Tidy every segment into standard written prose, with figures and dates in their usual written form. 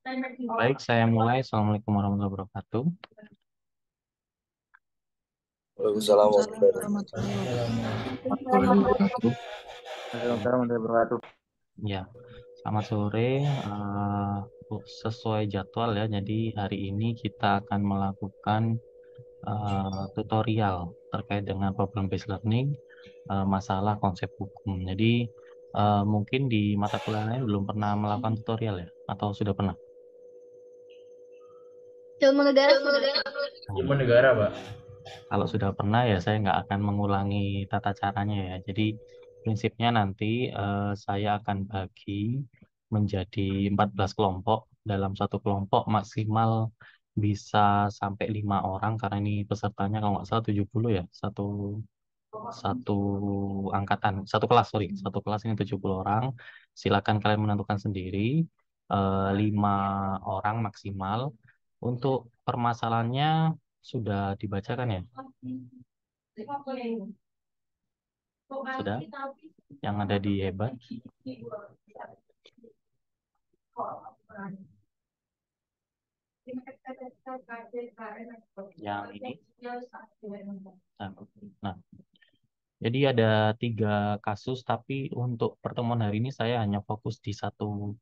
Baik, saya mulai. Assalamualaikum warahmatullahi wabarakatuh. Waalaikumsalam Waalaikumsalam warahmatullahi warahmatullahi Wabarakatuh. Waalaikumsalam warahmatullahi wabarakatuh. Ya, selamat sore. Sesuai jadwal ya, jadi hari ini kita akan melakukan tutorial terkait dengan problem based learning, masalah konsep hukum. Jadi mungkin di mata kuliah lain belum pernah melakukan tutorial ya, atau sudah pernah? Ilmu negara sudah. Ilmu negara, Pak. Kalau sudah pernah ya saya nggak akan mengulangi tata caranya ya. Jadi prinsipnya nanti saya akan bagi menjadi 14 kelompok. Dalam satu kelompok maksimal bisa sampai 5 orang karena ini pesertanya kalau nggak salah 70 ya. Satu angkatan, satu kelas, sorry. Satu kelas ini 70 orang. Silakan kalian menentukan sendiri. 5 orang maksimal. Untuk permasalahannya sudah dibacakan ya? Sudah? Yang ada di Hebat? Yang ini? Nah, jadi ada 3 kasus, tapi untuk pertemuan hari ini saya hanya fokus di satu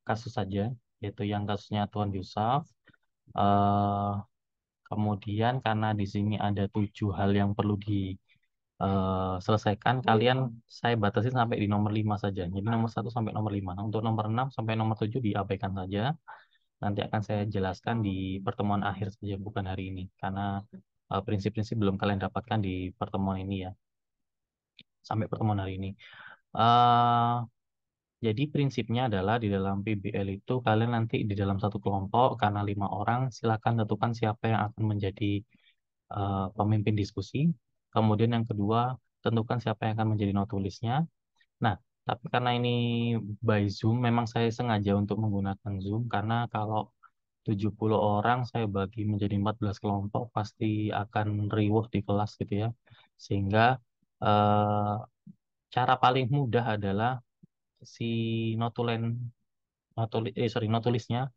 kasus saja, yaitu yang kasusnya Tuan Yusuf. Kemudian karena di sini ada 7 hal yang perlu diselesaikan, kalian saya batasi sampai di nomor 5 saja. Jadi nomor 1 sampai nomor 5. Nah, untuk nomor 6 sampai nomor 7 diabaikan saja. Nanti akan saya jelaskan di pertemuan akhir saja, bukan hari ini. Karena prinsip-prinsip belum kalian dapatkan di pertemuan ini ya. Sampai pertemuan hari ini. Eh, jadi prinsipnya adalah di dalam PBL itu kalian nanti di dalam satu kelompok karena 5 orang, silakan tentukan siapa yang akan menjadi pemimpin diskusi. Kemudian yang kedua, tentukan siapa yang akan menjadi notulisnya. Nah, tapi karena ini by Zoom, memang saya sengaja untuk menggunakan Zoom karena kalau 70 orang saya bagi menjadi 14 kelompok pasti akan riuh di kelas gitu ya. Sehingga eh, cara paling mudah adalah si notulen notulisnya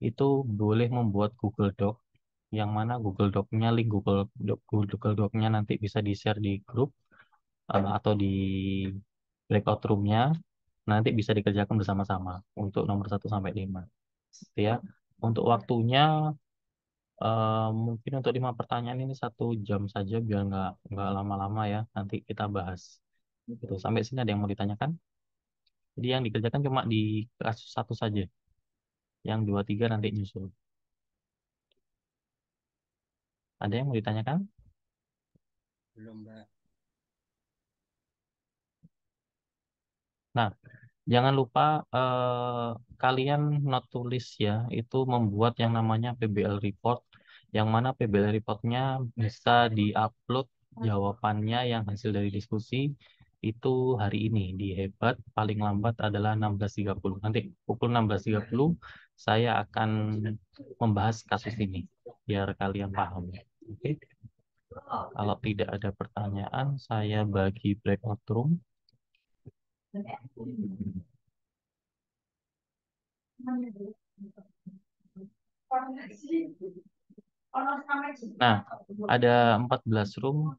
itu boleh membuat Google Doc yang mana Google Doc-nya link Google Doc-nya nanti bisa di-share di grup atau di breakout room-nya, nanti bisa dikerjakan bersama-sama untuk nomor 1 sampai 5 gitu ya. Untuk waktunya mungkin untuk 5 pertanyaan ini 1 jam saja biar nggak lama-lama ya, nanti kita bahas gitu. Sampai sini ada yang mau ditanyakan? Jadi yang dikerjakan cuma di kasus satu saja, yang 2, 3 nanti nyusul. Ada yang mau ditanyakan? Belum, Mbak. Nah, jangan lupa kalian not tulis ya, itu membuat yang namanya PBL report, yang mana PBL reportnya bisa diupload jawabannya yang hasil dari diskusi itu hari ini di Hebat, paling lambat adalah 16.30. Nanti pukul 16.30 saya akan membahas kasus ini biar kalian paham. Oke. Kalau tidak ada pertanyaan, saya bagi breakout room. Nah, ada 14 room,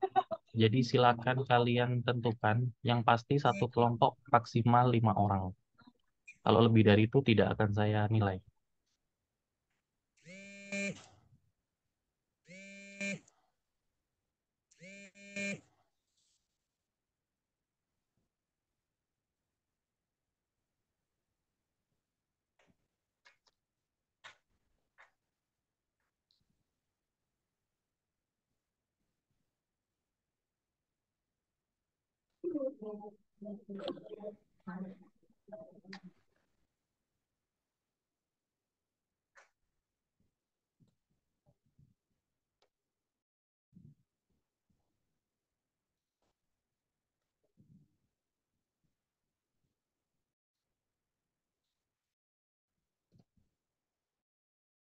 jadi silakan kalian tentukan. Yang pasti satu kelompok maksimal 5 orang. Kalau lebih dari itu tidak akan saya nilai.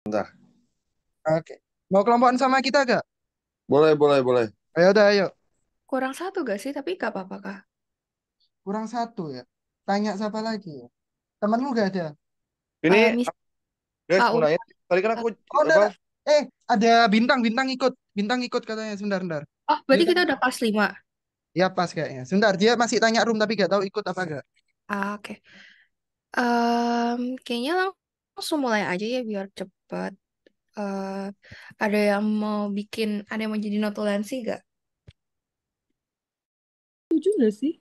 Bentar. Oke. Mau kelompokan sama kita gak? Boleh, boleh, boleh. Ayo udah, ayo. Kurang satu gak sih? Tapi gak apa-apa kah? Kurang satu ya. Tanya siapa lagi ya? Temenmu gak ada? Ini Mis Guys, Ah, mau nanya. Tadi kan aku Oh, apa? enggak. Ada bintang, bintang ikut katanya. Sebentar, sebentar. Oh, Dia berarti kan, kita udah kelas 5. ya pas kayaknya. Sebentar, dia masih tanya room tapi gak tahu ikut apa gak. Ah, oke. Kayaknya langsung mulai aja ya biar cepet. Eh, ada yang mau jadi notulensi gak? Setuju nggak sih?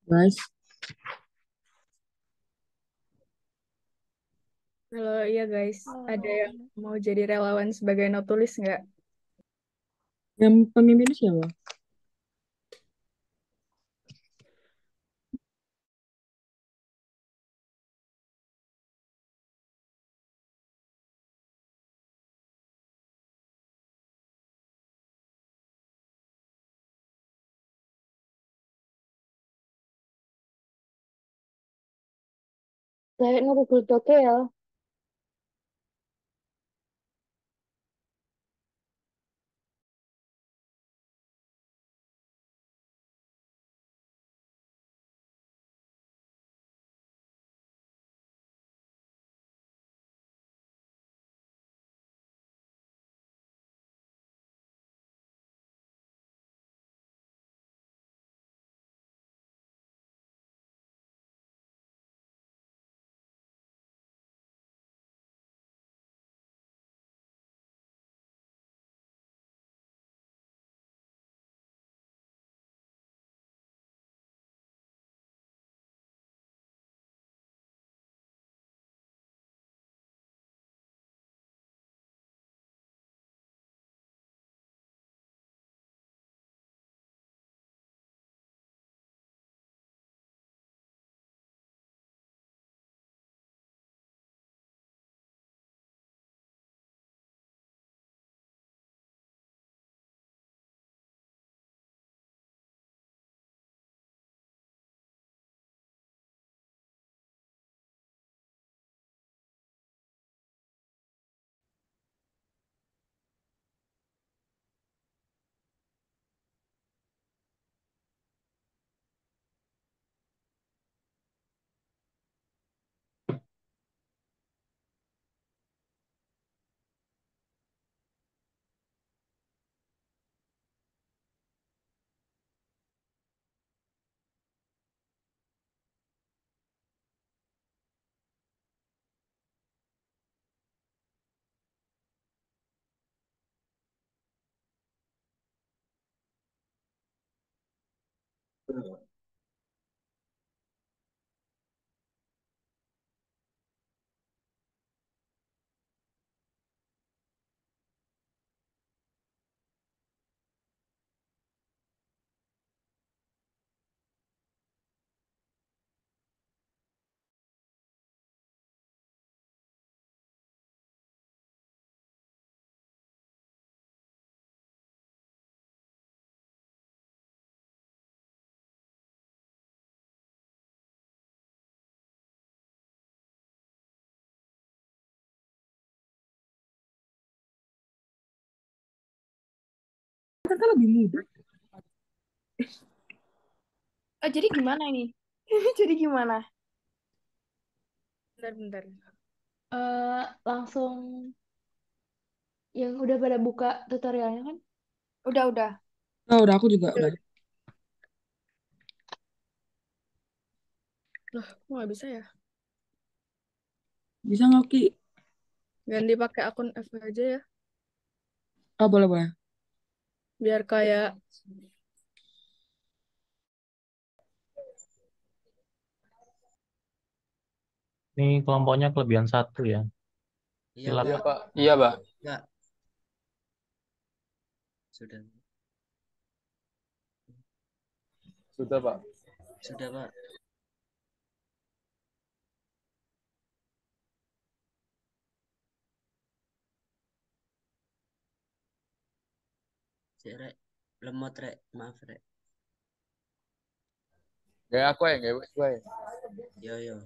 Guys, Halo, iya guys. Ada yang mau jadi relawan sebagai notulis nggak? yang pemimpinnya siapa? Kayaknya Google Doc ya. Kakak lebih muda. Jadi gimana ini? Jadi gimana? Bentar-bentar. Langsung yang udah pada buka tutorialnya kan? Udah. Oh, udah aku juga udah. Loh, kok nggak bisa ya? Bisa nggak Ki? Ganti pakai akun F aja ya, Oh, boleh boleh. biar kayak Ini kelompoknya kelebihan 1 ya. Iya, Silakan. Pak. Iya, Pak. Pak. Sudah. Sudah, Pak. Sudah, Pak. Cek, Rek. Lemot, Rek. Maaf, Rek. Gak aku ya, gak gue. Yo.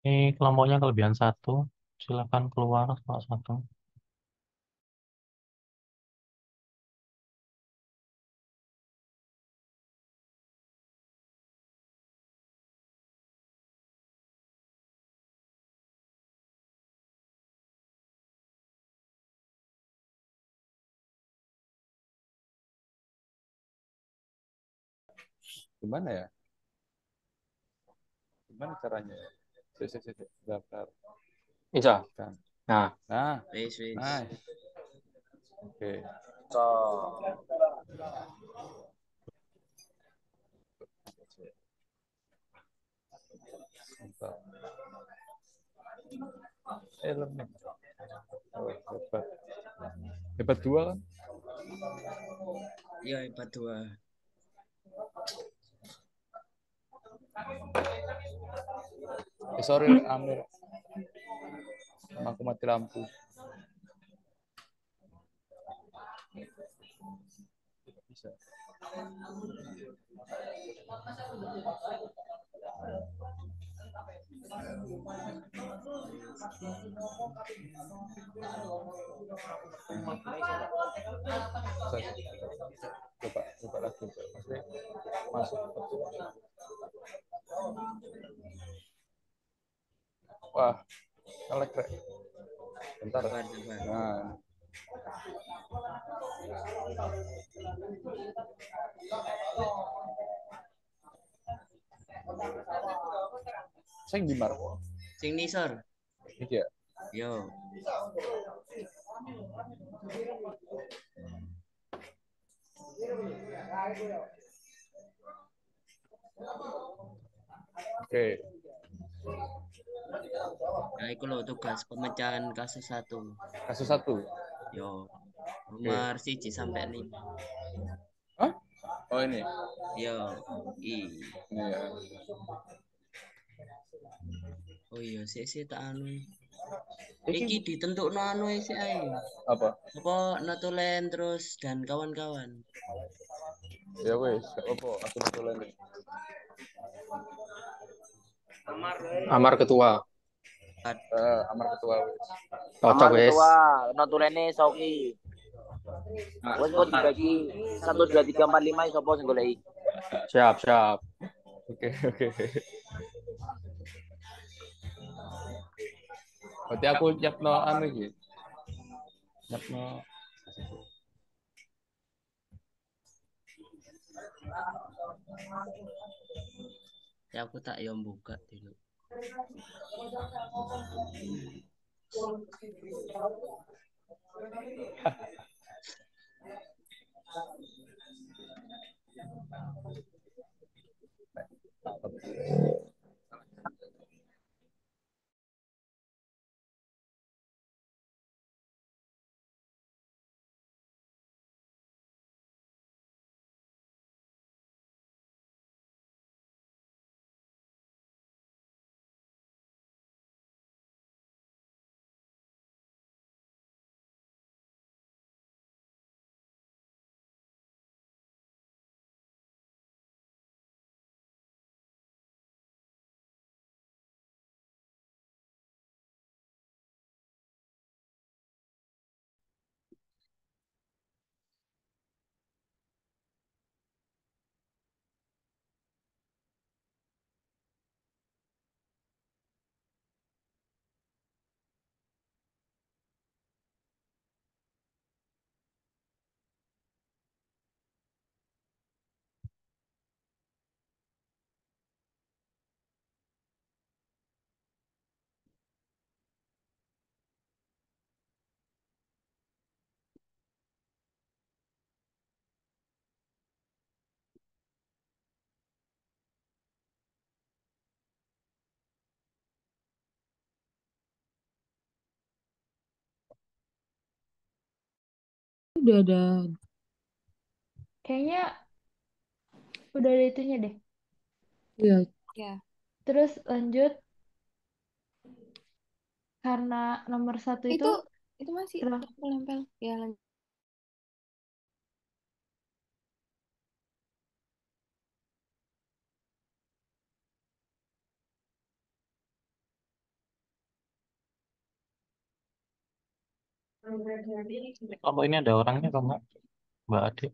Ini kelompoknya kelebihan 1. Silakan keluar kalau 1. Gimana ya? Gimana caranya? Daftar. Bisa. Kan. Nah, Nah, Wis. nice. Oke. Mantap. Elemen. Oh, hebat. Hebat 2 kan? Iya, hebat 2. Sorry, Amir. Aku mati lampu. Bisa. Coba lagi. Masuk. Wah, Rek. Bentar. Sabar. Nah. Sing di mar. Sing nisor. Iki ya. Yo. Oke. Nah, itu loh tugas pemecahan kasus 1. Kasus 1. Yo. Nomor 1 sampai 5. Hah? Oh ini. Yo. Iya. Oh iya, sik tak anu. Iki ditentukno anu sik ae. Apa? Apa notulen terus dan kawan-kawan. Ya wes, gak apa-apa, aku notulen. Amar ketua. Amar ketua wes. Cocok wes. Notulene Soki. Wes kok dibagi 1 2 3 4 5 sapa sing goleki. Siap. Oke. Berarti aku nyapno anu iki. Nyapno Ya aku tak yo buka dulu. udah ada. Kayaknya udah ada itunya deh. Iya. Ya. Terus lanjut karena nomor satu itu Itu masih kenapa? nempel-nempel. Ya, lanjut. Kalau ini ada orangnya atau enggak, Mbak Ade?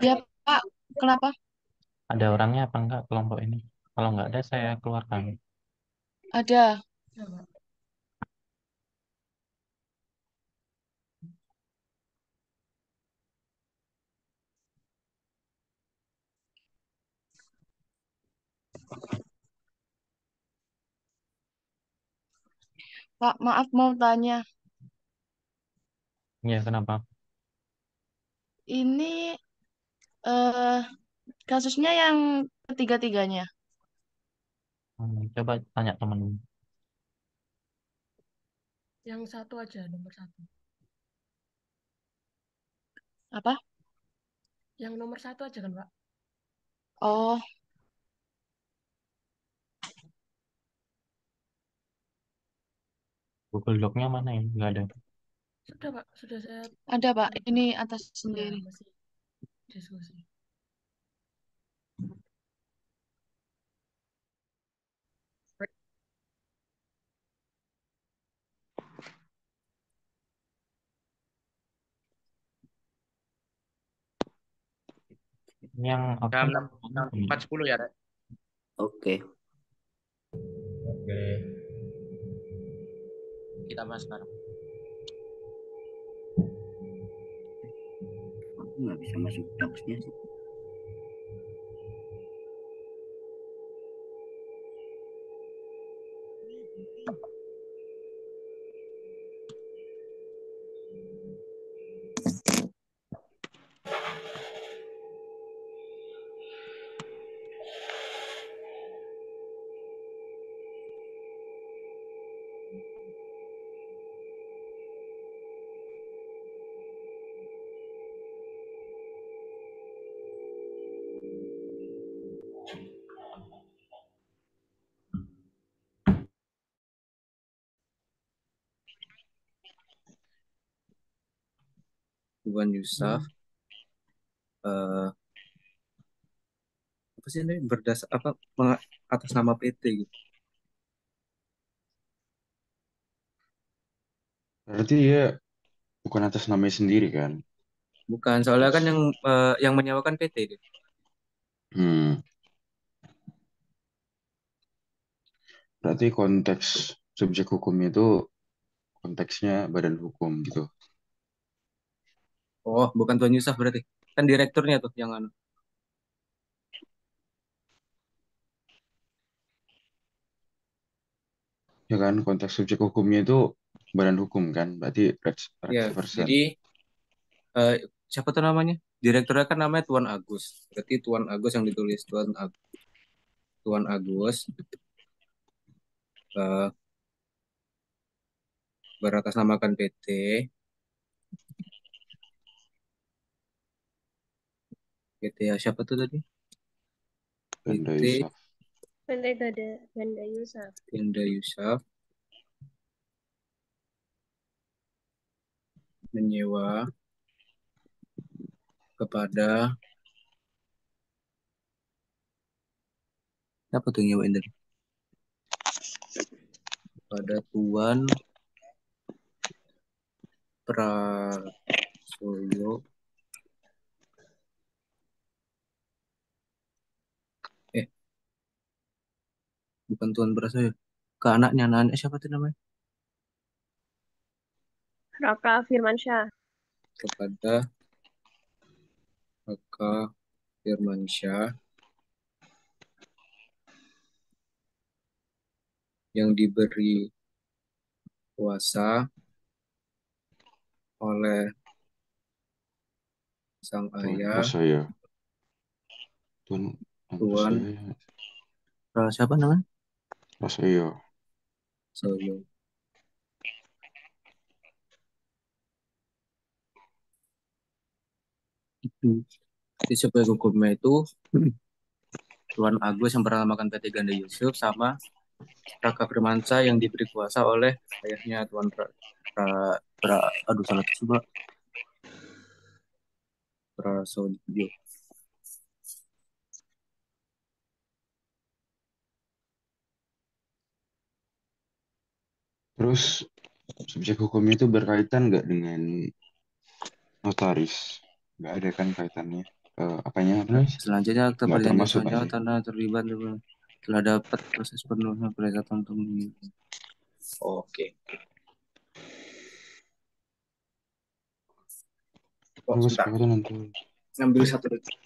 Ya, Pak. Kenapa? Ada orangnya apa enggak kelompok ini? Kalau enggak ada, saya keluarkan. Ada. Pak, maaf mau tanya. Ya, kenapa? Ini eh kasusnya yang ketiga-tiganya. Coba tanya temen. Yang satu aja, nomor satu. Apa? Yang nomor satu aja kan, Pak? Oh, Google Doc-nya mana ya? Enggak ada. Sudah, Pak. Sudah saya ada Pak. Ini atas ya sendiri. masih diskusi. Ini yang Jam absen 4.10 ya, Rek? Oke. Oke. Kita bahas sekarang. Aku nggak bisa masuk docs-nya sih. Tuan Yusuf apa sih ini berdasar apa atas nama PT gitu. Berarti dia bukan atas namanya sendiri kan? Bukan, soalnya kan yang menyewakan PT gitu. Berarti konteks subjek hukumnya itu konteksnya badan hukum gitu. Oh, bukan Tuan Yusuf berarti. Kan direkturnya tuh yang anu. Ya kan, konteks subjek hukumnya itu badan hukum kan? Berarti Ya, person. jadi siapa tuh namanya? Direkturnya kan namanya Tuan Agus. Berarti Tuan Agus yang ditulis Tuan Agus beratasnamakan PT ya siapa tuh tadi? Ganda PT Yusuf. Ganda Yusuf. Ganda Yusuf menyewa kepada siapa tuh yang nyewain tadi? Pada Tuan Prasoyo bukan Tuan Prasoyo, ke anaknya siapa tuh namanya? Raka Firmansyah. Kepada Raka Firmansyah yang diberi kuasa oleh sang ayah Prasoyo. Tuan siapa namanya? Prasoyo. Soyo. Di subjek hukumnya itu Tuan Agus yang bernamakan PT Ganda Yusuf sama Raka Firmansyah yang diberi kuasa oleh ayahnya Tuan aduh salah coba Prasodio. Terus subjek hukumnya itu berkaitan nggak dengan notaris? Nggak ada kan kaitannya? Apanya apa namanya? Selanjutnya akta Nggak perjanjian termasuk sewa aja. tanah terlibat telah dapat proses penurunan persyaratan untuk Oke. Oh, Terus sebentar. kesepakatan nanti. Ngambil satu detik.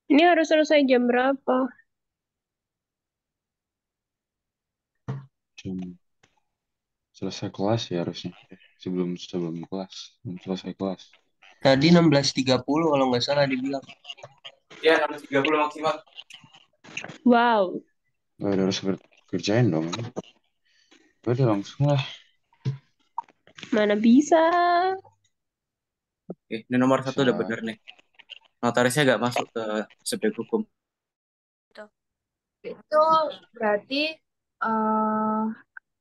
Ini harus selesai jam berapa? Selesai kelas ya harusnya. Sebelum kelas, sebelum selesai kelas. Tadi 16.30 kalau nggak salah dibilang. Ya, 16.30 maksimal. Wow. Harus kerjain dong. Udah langsung lah. Mana bisa? Oke, ini nomor 1 udah Bisa. bener nih. Notarisnya nggak masuk ke subjek hukum. Itu berarti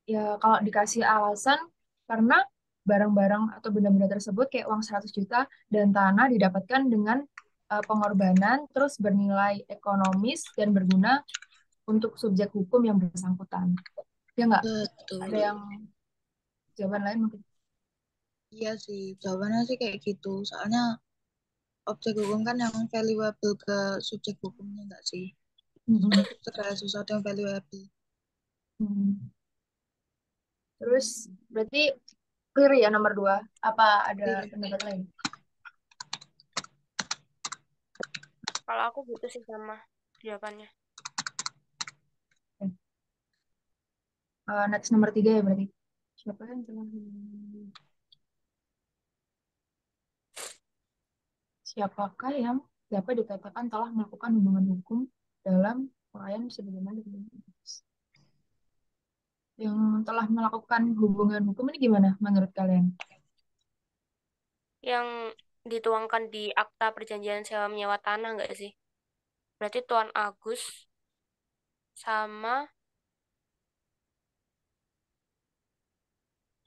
ya kalau dikasih alasan karena barang-barang atau benda-benda tersebut kayak uang 100 juta dan tanah didapatkan dengan pengorbanan terus bernilai ekonomis dan berguna untuk subjek hukum yang bersangkutan. Ya nggak? Betul. Ada yang jawaban lain mungkin? Iya sih, jawabannya sih kayak gitu. Soalnya objek hukum kan yang valuable ke subjek hukumnya enggak sih? Segala sesuatu yang valuable. Terus berarti clear ya nomor 2. Apa ada pendapat lain? Kalau aku gitu sih sama jawabannya. Next nomor 3 ya berarti. Siapa yang telah siapakah yang dapat dikatakan telah melakukan hubungan hukum dalam uraian sebagaimana yang telah melakukan hubungan hukum ini gimana menurut kalian? Yang dituangkan di akta perjanjian sewa menyewa tanah nggak sih? Berarti Tuan Agus sama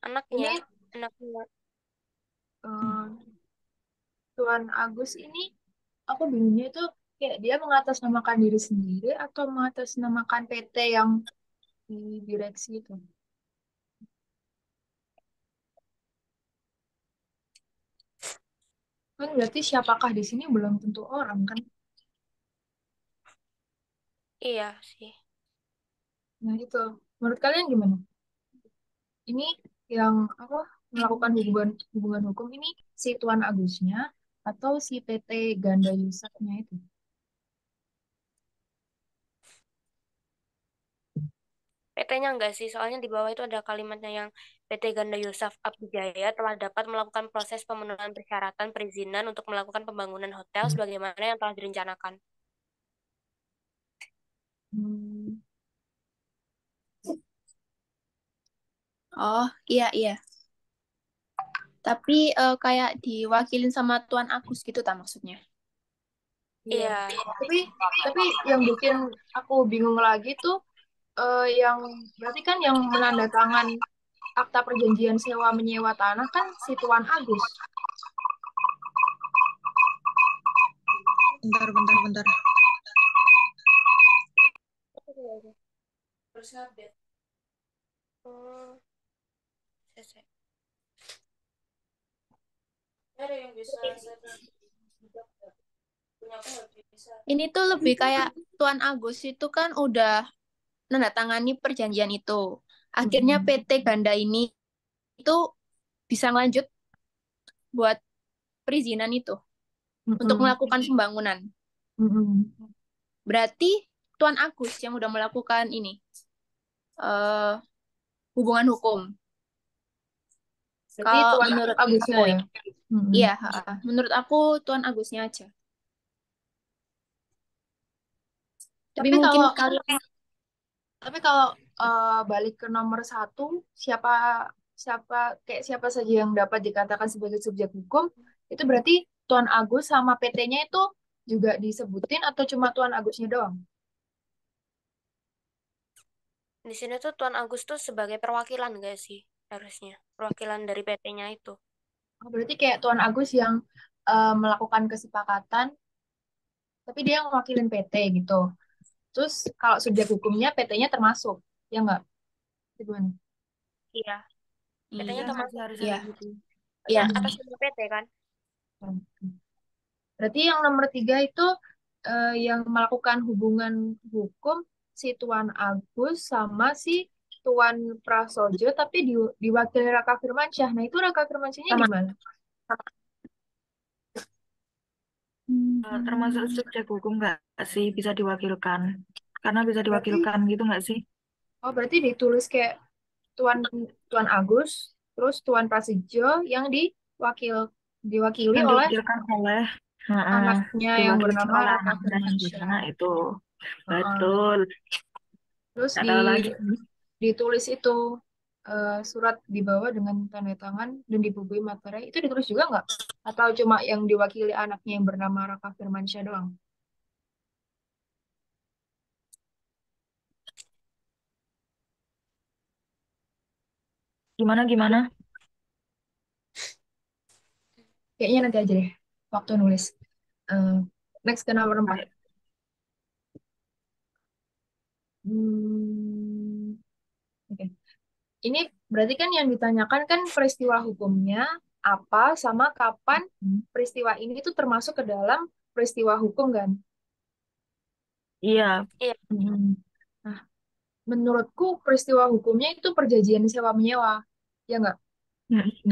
anaknya. Tuan Agus ini aku bingungnya itu kayak dia mengatasnamakan diri sendiri atau mengatasnamakan PT yang di direksi itu. Kan berarti siapakah di sini belum tentu orang kan? Iya sih. Nah itu, menurut kalian gimana? Ini yang apa melakukan hubungan hukum ini si Tuan Agusnya atau si PT Ganda Yusufnya itu? PT-nya enggak sih, soalnya di bawah itu ada kalimatnya yang PT Ganda Yusuf Abdijaya telah dapat melakukan proses pemenuhan persyaratan perizinan untuk melakukan pembangunan hotel sebagaimana yang telah direncanakan. Oh, iya. Tapi kayak diwakilin sama Tuan Agus gitu tak maksudnya? Iya. Tapi yang bikin aku bingung lagi tuh yang berarti kan yang menandatangan akta perjanjian sewa menyewa tanah kan si Tuan Agus. Bentar. Terus update. Ada yang bisa Ini tuh lebih kayak Tuan Agus itu kan udah menandatangani perjanjian itu. Akhirnya PT Ganda ini itu bisa lanjut buat perizinan itu untuk melakukan pembangunan. Berarti Tuan Agus yang udah melakukan ini hubungan hukum. Berarti Kalau Tuan menurut Agusnya aku ya. iya, menurut aku Tuan Agusnya aja. Tapi Tapi mungkin kalau kalian balik ke nomor 1, siapa siapa kayak siapa saja yang dapat dikatakan sebagai subjek hukum, itu berarti Tuan Agus sama PT-nya itu juga disebutin atau cuma Tuan Agusnya doang? Di sini tuh Tuan Agus tuh sebagai perwakilan gak sih? Harusnya. Perwakilan dari PT-nya itu. Oh, berarti kayak Tuan Agus yang melakukan kesepakatan, tapi dia yang mewakilin PT gitu. Terus kalau subjek hukumnya PT-nya termasuk, ya nggak? Itu gimana? Iya. PT-nya Iya, termasuk. harusnya Iya. gitu. Iya. Atas nama PT kan? Berarti yang nomor 3 itu yang melakukan hubungan hukum si Tuan Agus sama si Tuan Prasojo, tapi diwakili Raka Firmansyah. Nah, itu Raka Firmansyahnya gimana? Termasuk subjek hukum nggak sih bisa diwakilkan? Karena bisa Berarti, diwakilkan gitu nggak sih? oh berarti ditulis kayak Tuan Tuan Agus, terus Tuan Prasojo yang diwakili Yang oleh diwakilkan oleh anaknya yang diwakilkan bernama oleh Raka anaknya yang di Firmansyah. sana itu. Heeh. Betul. Terus Nggak tahu lagi. ditulis itu surat di bawah dengan tanda tangan dan dibubuhi materai. Itu ditulis juga nggak? Atau cuma yang diwakili anaknya yang bernama Raka Firmansyah doang? Gimana? Kayaknya nanti aja deh, waktu nulis. Next ke nomor 4. Oke. Ini berarti kan yang ditanyakan kan peristiwa hukumnya apa sama kapan peristiwa ini tuh termasuk ke dalam peristiwa hukum kan? Iya. Iya. Nah, menurutku peristiwa hukumnya itu perjanjian sewa menyewa, ya nggak?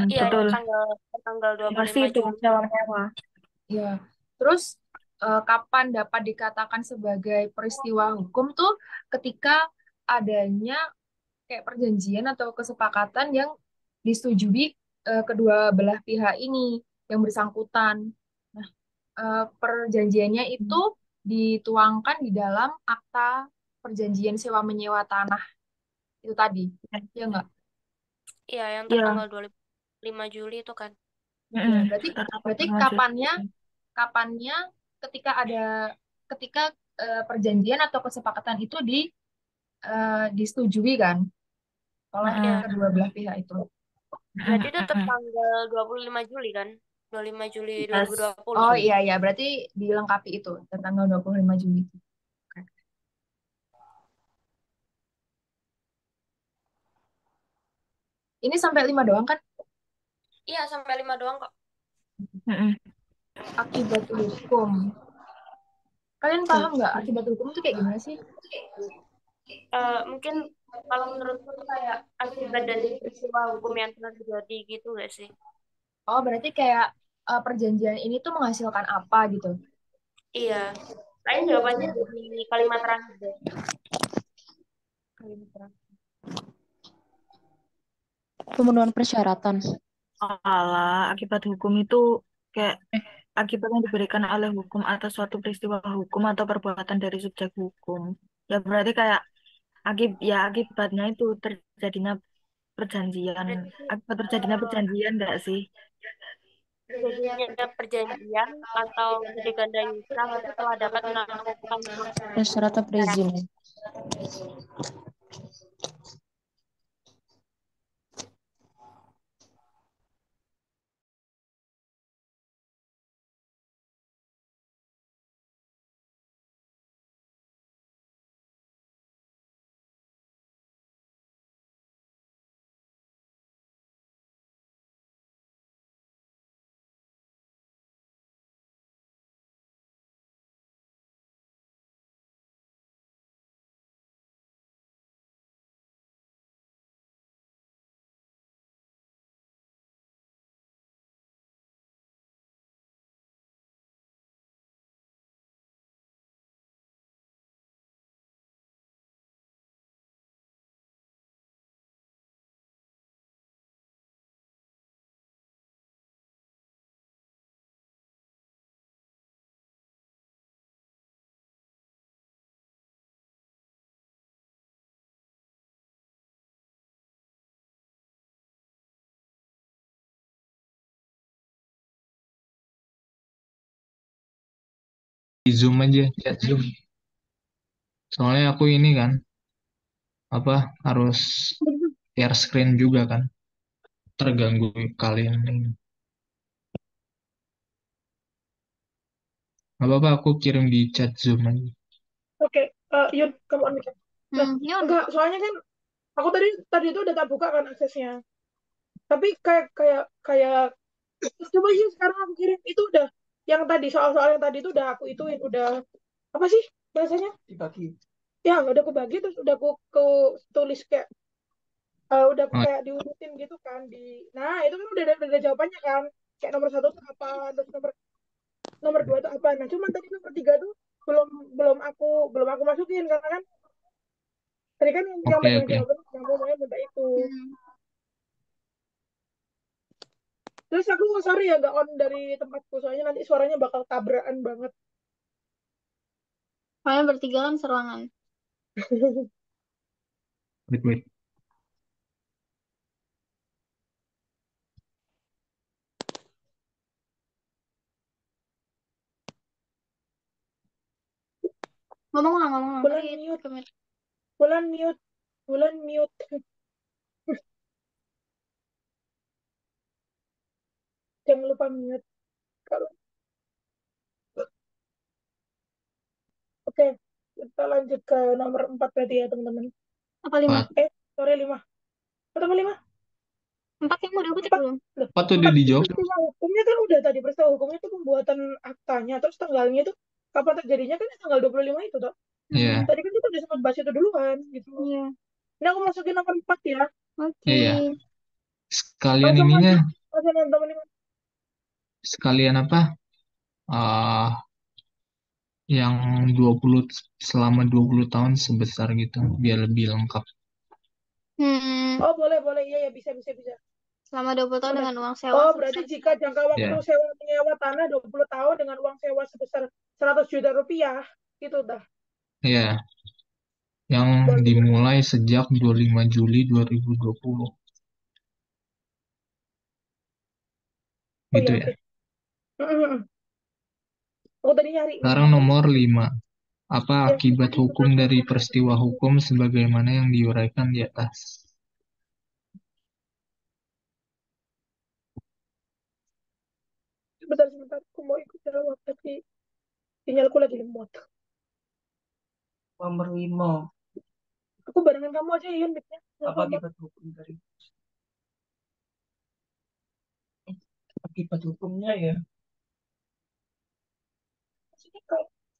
Iya, Betul. yang tanggal Pasti 25 itu Juli. sewa menyewa. Ya, terus kapan dapat dikatakan sebagai peristiwa hukum tuh ketika adanya kayak perjanjian atau kesepakatan yang disetujui kedua belah pihak ini yang bersangkutan. Nah, perjanjiannya itu dituangkan di dalam akta perjanjian sewa menyewa tanah itu tadi, ya nggak? Iya, yang Iya. tanggal 25 Juli itu kan. Ya, berarti Termasuk. kapannya ketika perjanjian atau kesepakatan itu disetujui kan oleh kedua belah pihak itu. Berarti tetap tanggal 25 Juli kan? 25 Juli 2020. Oh iya, berarti dilengkapi itu tanggal 25 Juli. Oke. Ini sampai 5 doang kan? Iya, sampai 5 doang kok. Akibat hukum. Kalian paham nggak akibat hukum itu kayak gimana sih? Mungkin kalau menurutku tuh kayak akibat dari peristiwa hukum yang telah terjadi gitu gak sih? Oh, berarti kayak perjanjian ini tuh menghasilkan apa gitu? Iya. Kayaknya jawabannya di kalimat terakhir deh. Kalimat terakhir. Pemenuhan persyaratan. Alah, akibat hukum itu kayak akibat yang diberikan oleh hukum atas suatu peristiwa hukum atau perbuatan dari subjek hukum. Ya berarti kayak akibatnya itu terjadinya perjanjian. Akibat terjadinya perjanjian enggak sih? Terjadinya perjanjian atau PT Ganda Yusuf itu telah dapat melakukan Persyaratan perizinan. Zoom aja, chat Zoom. Soalnya aku ini kan, harus share screen juga kan. Terganggu kalian ini. Gak apa-apa, aku kirim di chat Zoom aja. Oke, Yun, kamu on mic. Nah, Yun. enggak, soalnya kan aku tadi itu udah tak buka kan aksesnya. Tapi kayak coba sih sekarang aku kirim itu udah yang tadi soal-soal yang tadi itu udah aku ituin udah apa sih biasanya Dibagi. ya udah aku bagi terus udah aku tulis kayak udah aku Oh, kayak diurutin gitu kan nah itu kan udah jawabannya kan kayak nomor 1 tuh apa terus nomor 2 itu apa nah cuman tadi nomor 3 tuh belum aku masukin karena kan tadi kan yang oke, pegang oke. jawaban kamu mau minta itu terus aku sorry ya gak on dari tempatku soalnya nanti suaranya bakal tabrakan banget Kalian bertiga kan seruangan. Wait. Ngomong lah. bulan mute bulan mute jangan lupa mute kalau oke kita lanjut ke nomor 4 berarti ya teman-teman Apa 5? Sorry 5 atau 5 4 yang udah ketik belum? Apa tuh udah dijawab? peristiwa hukumnya kan udah tadi peristiwa hukumnya itu pembuatan aktanya terus tanggalnya itu kapan terjadinya kan tanggal 25 itu toh Iya. tadi kan kita udah sempat bahas itu duluan gitu Iya. ini aku masukin nomor 4 ya Oke. Iya. Sekalian langsung ininya, aja teman-teman sekalian yang 20 selama 20 tahun sebesar gitu, biar lebih lengkap. oh boleh iya bisa Selama 20 tahun dengan uang sewa oh berarti jika jangka waktu Ya. sewa menyewa tanah 20 tahun dengan uang sewa sebesar 100 juta rupiah gitu dah Iya. Yang dimulai sejak 25 Juli 2020. Gitu ya. aku tadi nyari Sekarang nomor 5. Apa akibat hukum dari peristiwa hukum sebagaimana yang diuraikan di atas? sebentar aku mau ikut jawab tapi sinyalku lagi lemot Nomor 5. aku barengan kamu aja Yun mic-nya. Apa akibat hukum dari akibat hukumnya ya?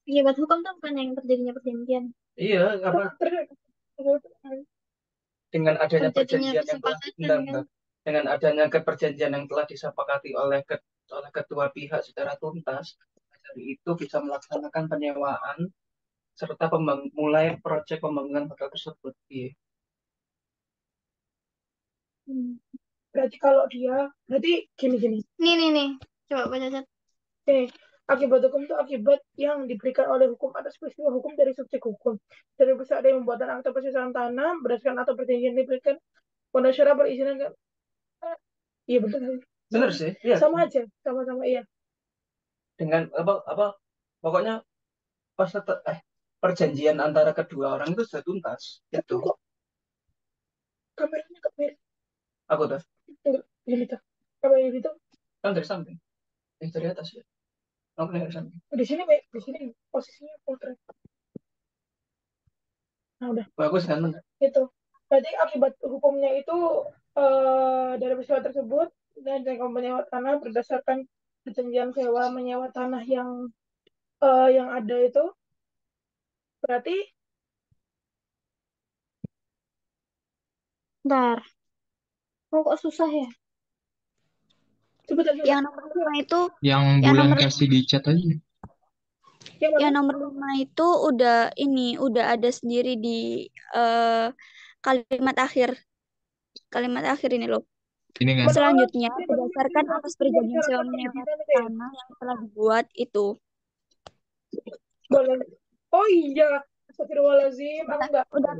Akibat hukum tuh bukan yang terjadinya perjanjian. Iya, apa? Dengan adanya perjanjian yang telah dengan adanya perjanjian yang telah disepakati oleh kedua pihak secara tuntas, dari itu bisa melaksanakan penyewaan serta mulai proyek pembangunan hotel tersebut. Iya. Berarti kalau dia berarti gini. Nih. Coba baca chat. Akibat hukum itu akibat yang diberikan oleh hukum atas peristiwa hukum dari subjek hukum. Dari bisa ada yang pembuatan akta persesuaian tanah berdasarkan atau perjanjian diberikan pada syarat perizinan kan. Iya betul. Benar sih. Iya. Sama aja, sama-sama iya. Dengan apa pokoknya pas perjanjian antara kedua orang itu sudah tuntas. Itu kok. Kameranya kemir. Aku tuh. Enggak, gini tuh. Kameranya gitu. Kan dari samping. Dari atas ya. Aku dari samping. Di sini posisinya potret. Nah udah. Bagus kan benar. Itu. Berarti akibat hukumnya itu dari peristiwa tersebut dan jangka menyewa tanah berdasarkan perjanjian sewa menyewa tanah yang ada itu berarti Bentar. Kok susah ya? Yang nomor 5 itu yang bulan kasih di chat aja. Yang nomor 5 itu udah ada sendiri di kalimat akhir. Kalimat akhir ini loh. Ini kan. Selanjutnya berdasarkan atas perjanjian sewa menyewa tanah yang telah dibuat itu. Oh iya, astagfirullahaladzim. Aku udah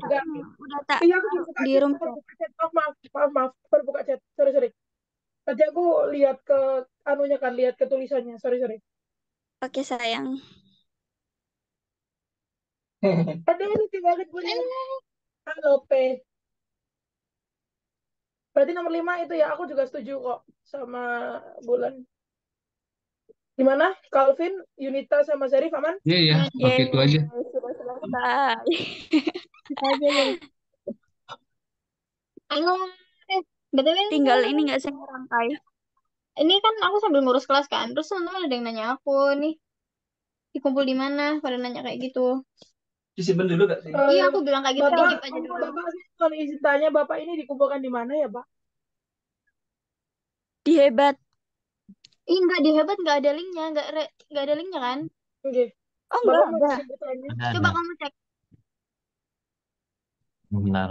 tak iya, aku di room chat. Maaf, baru buka chat. Sorry. Tadi aku lihat ke anunya kan, lihat ke tulisannya. Sorry. Oke sayang. Aduh, lucu banget gue nih. Halo, P. Berarti nomor 5 itu ya, aku juga setuju kok sama Bulan. Gimana? Calvin, Yunita, sama Zarif aman? Iya ya, pakai itu aja. Sudah selesai. Kita aja ya. BTW ini Tinggal teman-teman, ini nggak sih ngerangkai. ini kan aku sambil ngurus kelas kan, terus teman-teman ada yang nanya aku nih, dikumpul di mana, pada nanya kayak gitu. Disimpan dulu gak sih? Iya, aku bilang kayak gitu, Bapak, di keep aja dulu. Bapak sih kalau izin tanya, Bapak ini dikumpulkan di mana ya, Pak? Di Hebat. Ih, enggak, di Hebat nggak ada linknya, nggak ada linknya kan? Oke. Oh, Bapak nggak mau ada. izin bertanya? Coba Ada. kamu cek. Benar.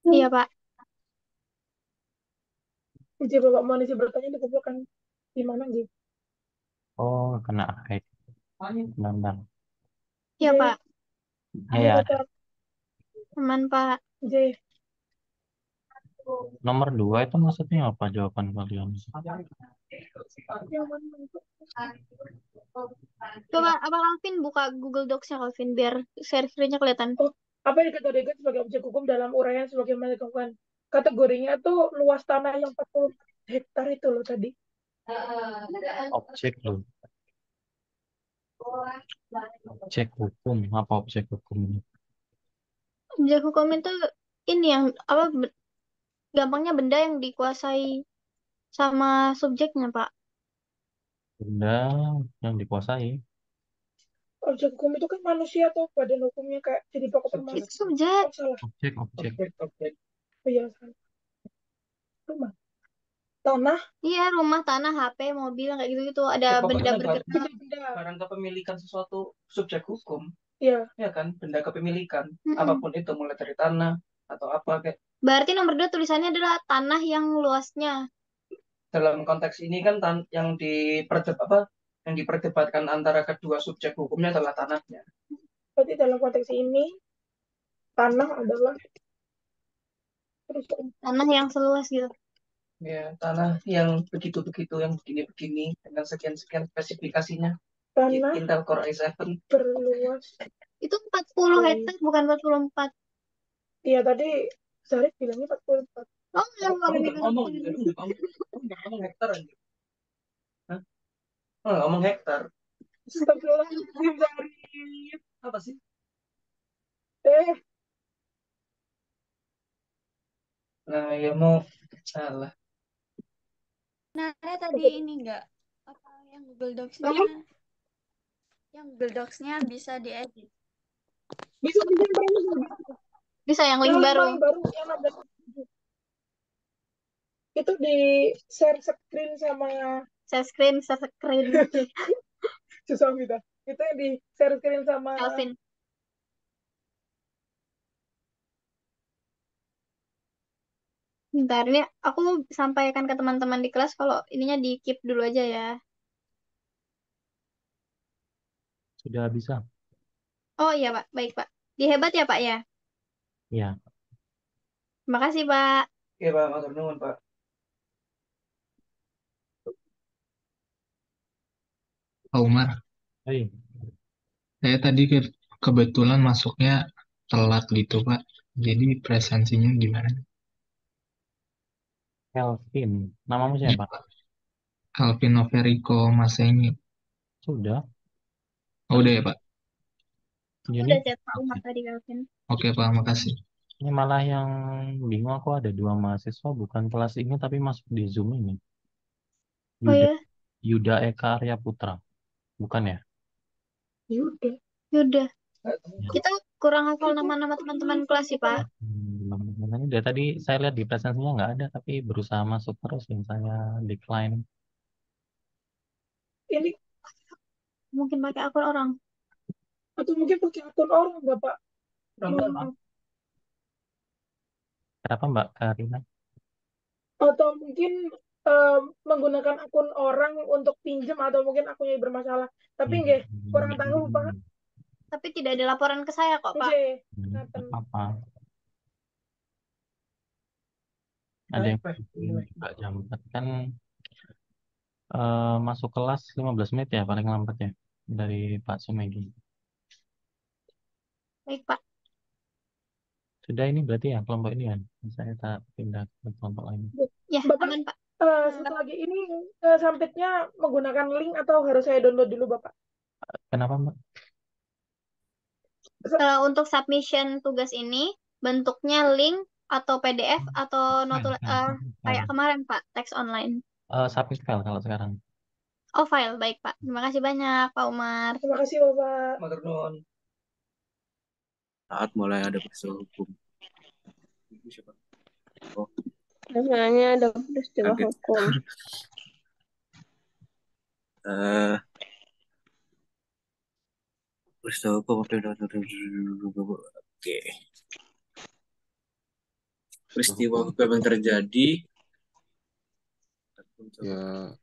Iya, Pak. Izin Bapak mau izin bertanya dikumpulkan di mana, Ji? Oh, kena hack. Benar. Iya, Pak. Ya, Bapak, Aman, Pak. J. nomor 2 itu maksudnya apa jawaban kalian? Yang mana itu? Coba, apa Calvin buka Google Docs-nya, Calvin, biar share screen-nya kelihatan. Apa yang dikategorikan sebagai objek hukum dalam uraian sebagaimana ditentukan? Kategorinya tuh luas tanah yang 40 hektar itu loh tadi. Objek loh. Objek hukum. Apa objek hukum ini? Objek hukum itu ini yang apa gampangnya benda yang dikuasai sama subjeknya, Pak. Benda yang dikuasai. Objek hukum itu kan manusia tuh, badan hukumnya kayak jadi pokok permasalahan. Itu subjek. Oh, salah. Objek. Oh iya, salah. Rumah. Tanah. Iya, rumah, tanah, HP, mobil, kayak gitu-gitu. Ada benda bergerak. Barang kepemilikan sesuatu subjek hukum. Iya. Ya kan, benda kepemilikan. Apapun itu, mulai dari tanah atau apa kayak. Berarti nomor 2 tulisannya adalah tanah yang luasnya. Dalam konteks ini kan yang diperdebatkan antara kedua subjek hukumnya adalah tanahnya. Berarti dalam konteks ini tanah adalah tanah yang seluas gitu. Ya, tanah yang begitu-begitu, yang begini-begini dengan sekian-sekian spesifikasinya. Tanah Intel Core i7 berluas. Itu 40 hektar, bukan 44. Iya, tadi Zarif bilangnya 44. Oh, enggak ngomong hektar aja. Hah? Oh, ngomong hektar. Astagfirullahaladzim, Zarif. Apa sih? Nah, ya mau salah. Nara tadi ini enggak apa yang Google Docs-nya bisa diedit. Bisa yang link baru. Yang 16. Itu di share screen sama share screen. Susah kita. Itu yang di share screen sama Calvin. Bentar, ini aku sampaikan ke teman-teman di kelas kalau ininya di keep dulu aja ya. Sudah bisa. Oh iya, Pak. Baik, Pak. Dihebat ya, Pak ya? Iya. Terima kasih, Pak. Oke, Pak. Matur nuwun, Pak. Pak Umar. Hai. Saya tadi kebetulan masuknya telat gitu, Pak. Jadi presensinya gimana? Kelvin. Namamu siapa? Calvin Noverico Masengi. Sudah. Oh, udah ya, Pak? Udah chat Pak Umar tadi, Calvin. Oke, Pak. Makasih. Ini malah yang bingung aku ada 2 mahasiswa bukan kelas ini tapi masuk di Zoom ini. Oh ya? Yuda Eka Arya Putra. Bukan ya? Yuda. Kita kurang hafal nama-nama teman-teman kelas sih, Pak. Dari tadi saya lihat di presensinya nggak ada, tapi berusaha masuk terus yang saya decline. Ini mungkin pakai akun orang. Atau mungkin pakai akun orang, Bapak. Kenapa Mbak Karina? Atau mungkin menggunakan akun orang untuk pinjam atau mungkin akunnya bermasalah. Tapi nggak, kurang tahu, Pak. Tapi tidak ada laporan ke saya kok, Pak. Apa? Ada yang Mbak Jambat kan masuk kelas 15 menit ya paling lambat ya dari Pak Sumegi. Baik, Pak. Sudah ini berarti ya kelompok ini kan. Saya tak pindah ke kelompok lain. Ya, Bapak, aman, Pak. satu lagi ini sampitnya menggunakan link atau harus saya download dulu, Bapak? Kenapa, Mbak? Untuk submission tugas ini, bentuknya link atau PDF atau kayak kemarin, Pak, teks online. Submit file kalau sekarang. Oh, file. Baik, Pak. Terima kasih banyak, Pak Umar. Terima kasih, Bapak. Matur nuwun. Saat mulai ada peristiwa hukum. Oh, Namanya ada peristiwa oke. hukum. Peristiwa hukum oke. Peristiwa hukum yang terjadi. Ya,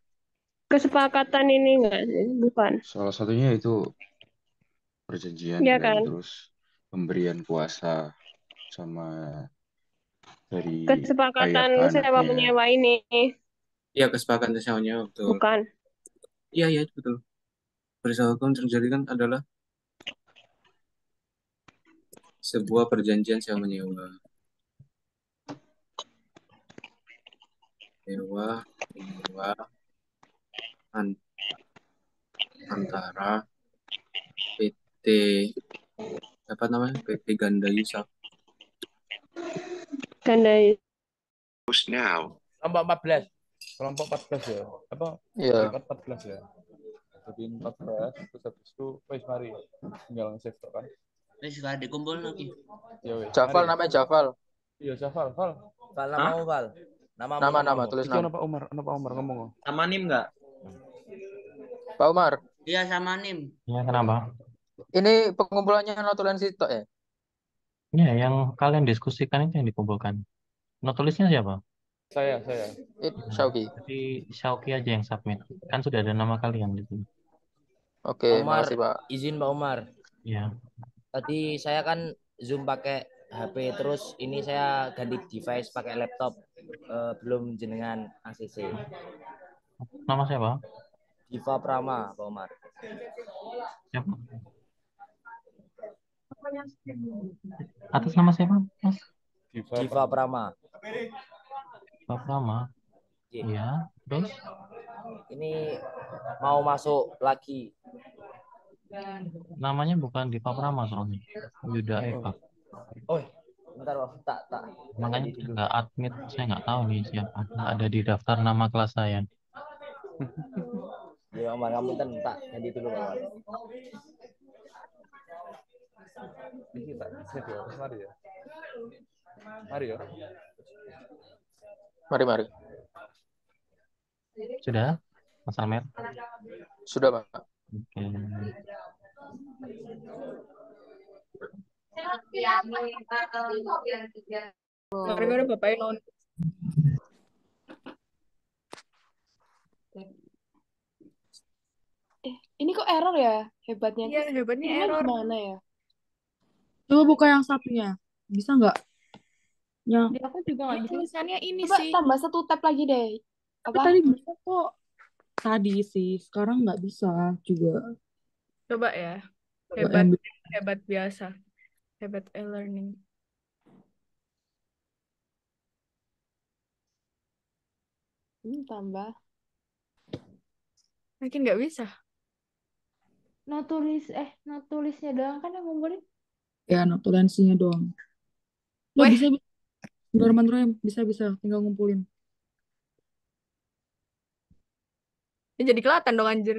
Kesepakatan ini enggak sih? Bukan. salah satunya itu perjanjian Iya dan kan? terus pemberian kuasa sama dari ayah Kesepakatan ke sewa anaknya. menyewa ini. Iya, kesepakatan sesama betul. Bukan. Iya, betul. Peristiwa hukum terjadi kan adalah sebuah perjanjian sewa menyewa. Menyewa antara PT apa namanya? PT Ganda Yusaf. Gandai. Kelompok 14. Kelompok 14 ya. Apa? Iya. Kelompok 14 ya. Jadi 14 terus habis itu wes mari tinggal nge-save tok kan. Wis lah dikumpul lagi. Ya wes. Jafal mari. namanya Jafal. Iya, Jafal, Val. Val, nama Val. Nama tulis Iki nama. ono Pak Umar ngomong. Sama Nim enggak? Pak Umar, Iya sama Nim. Ya, kenapa? ini pengumpulannya notulensi tok ya? Ya, yang kalian diskusikan itu yang dikumpulkan. Notulisnya siapa? Saya. Syauki. Jadi Syauki aja yang submit. Kan sudah ada nama kalian di sini. Oke, Umar, makasih Pak. izin Pak Umar. Ya. Tadi saya kan Zoom pakai HP, terus ini saya ganti device pakai laptop. Belum jenengan ACC. Nama siapa? Diva Prama, Pak Umar. Siapa? Atas nama siapa, Mas? Diva Prama. Pak Prama. Iya, terus? Ini mau masuk lagi. Namanya bukan Diva Prama soalnya. Yuda Eva. Oh, bentar Pak. Tak. Makanya saya nggak admit, saya nggak tahu nih siapa. Nggak ada di daftar nama kelas saya. Ya Umar, kamu tak ganti dulu Pak. Iki tak save ya. Mari ya. Mari ya. Mari. Sudah, Mas Almer? Sudah, Pak. Oke. Mari Bapak non. Ini kok error ya? Hebatnya. Iya, hebatnya Ini error. gimana ya? Coba buka yang satunya. Bisa nggak? Yang Di aku juga nggak bisa. Tulisannya ini Coba sih. tambah satu tab lagi deh. tapi Apa? tadi bisa kok. Tadi sih, sekarang nggak bisa juga. Coba ya. Coba Hebat biasa. Hebat e-learning. Tambah. Makin nggak bisa. Notulisnya doang kan yang ngumpulin. Ya, notulensinya doang. Nggak bisa. Bismillahirrahmanirrahim. Bisa. Tinggal ngumpulin. Ya, jadi kelihatan dong anjir.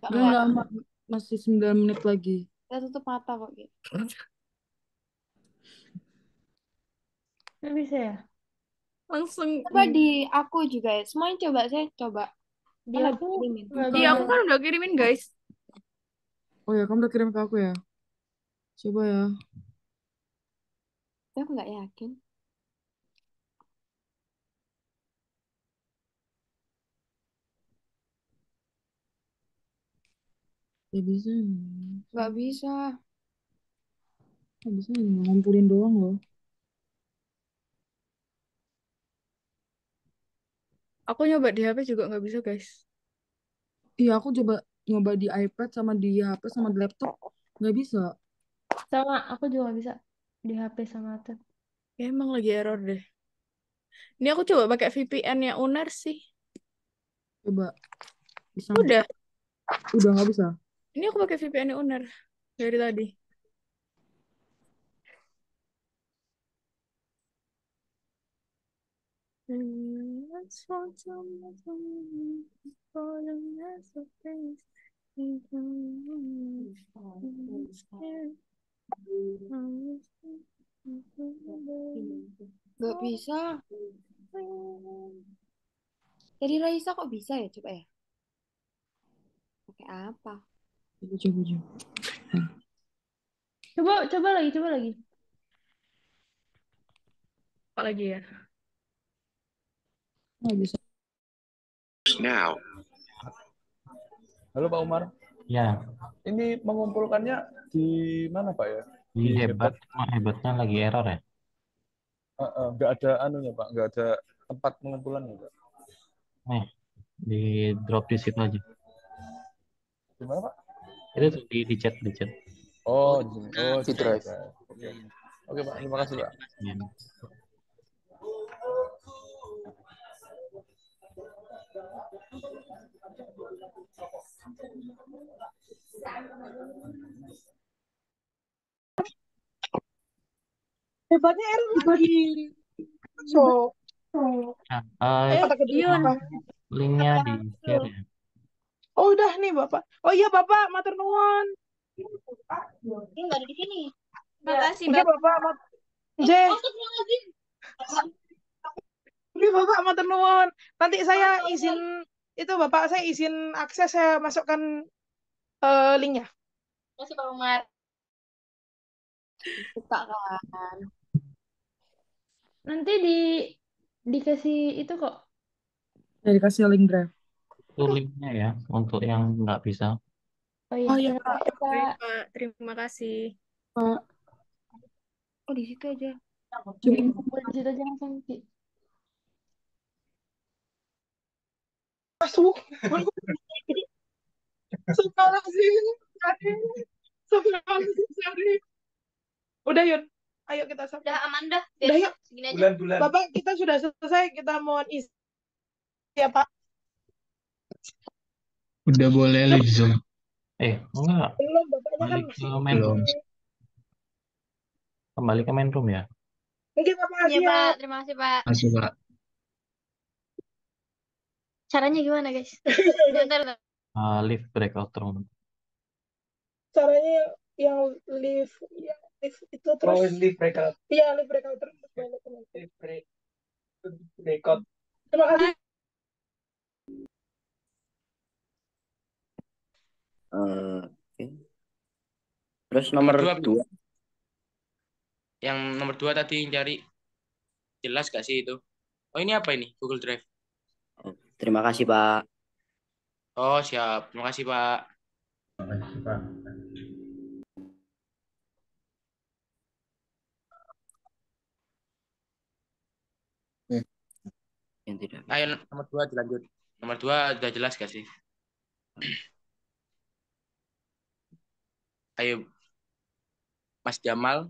Nggak. Masih 9 menit lagi. Saya tutup mata kok. Gitu. Nggak bisa ya? Langsung. Coba di aku juga ya. Semuanya coba. Saya coba. Di Kan aku. Iya, aku kan udah kirimin guys. Oh ya, kamu udah kirim ke aku ya? Coba ya. Aku nggak yakin. Ya bisa. Nggak bisa. Nggak bisa ngumpulin doang loh. Aku nyoba di HP juga nggak bisa guys. Iya, aku nyoba di iPad sama di HP sama di laptop. Nggak bisa. Sama, aku juga nggak bisa di HP sama tab. Ya, emang lagi error deh. Ini aku coba pakai VPN-nya Uner sih. Coba. Bisa nggak? Udah. Udah nggak bisa. Ini aku pakai VPN-nya Uner dari tadi. Nggak bisa. Jadi Raisa kok bisa ya? Coba ya. Pakai apa? Coba. Coba lagi, coba lagi. Apa lagi ya? Nggak bisa. Now. Halo Pak Umar. Ya, Ini mengumpulkannya di mana Pak ya? di Di hebat, cuma hebatnya lagi error ya. nggak ada anunya Pak, nggak ada tempat pengumpulannya Pak. Nih, di drop di situ aja. Di mana Pak? Itu tuh di chat, di chat. Oh, di sini. Oh, Di drive. Oke. Oke Pak, terima kasih Pak. Ya. Hebatnya error lagi. So, Nah, kata kedua. linknya di share ya. Oh, udah nih Bapak. Oh iya Bapak, matur nuwun. Ini nggak ada di sini. Makasih Bapak. Oke Bapak, matur nuwun. Nanti saya izin itu Bapak, saya izin akses, saya masukkan linknya. Masih Pak Umar. Buka kan. Nanti dikasih itu kok. Ya, dikasih link drive. Itu linknya ya untuk yang nggak bisa. Oh iya, Oh iya, terima kasih, Pak. Baik, Pak. Terima kasih. Pak, Oh, di situ aja. cuma Kumpul di situ aja langsung, Ki. Masuk. Sorry. Udah Yun, ayo kita sampai. Udah aman dah. Udah yuk. Segini aja. Bapak, kita sudah selesai, kita mohon isi ya Pak. Udah boleh live Zoom. Enggak. Belum, Bapaknya kan Balik ke masih. main room. Belum. Kembali ke main room ya. Mungkin Bapak Iya siap. Pak, terima kasih Pak. Masuk Pak. Caranya gimana guys? Bentar. Live breakout room. Caranya yang live itu terus. Oh, live breakout. Iya, live breakout terus. Breakout. Terima kasih. Oke. Terus nomor dua. Yang nomor 2 tadi yang cari. Jelas gak sih itu? Oh ini apa ini? Google Drive. Terima kasih Pak. Oh siap. Terima kasih Pak. Terima kasih Pak. Yang tidak. Ayo nomor 2 dilanjut. Nomor 2 udah jelas gak sih? Ayo Mas Jamal.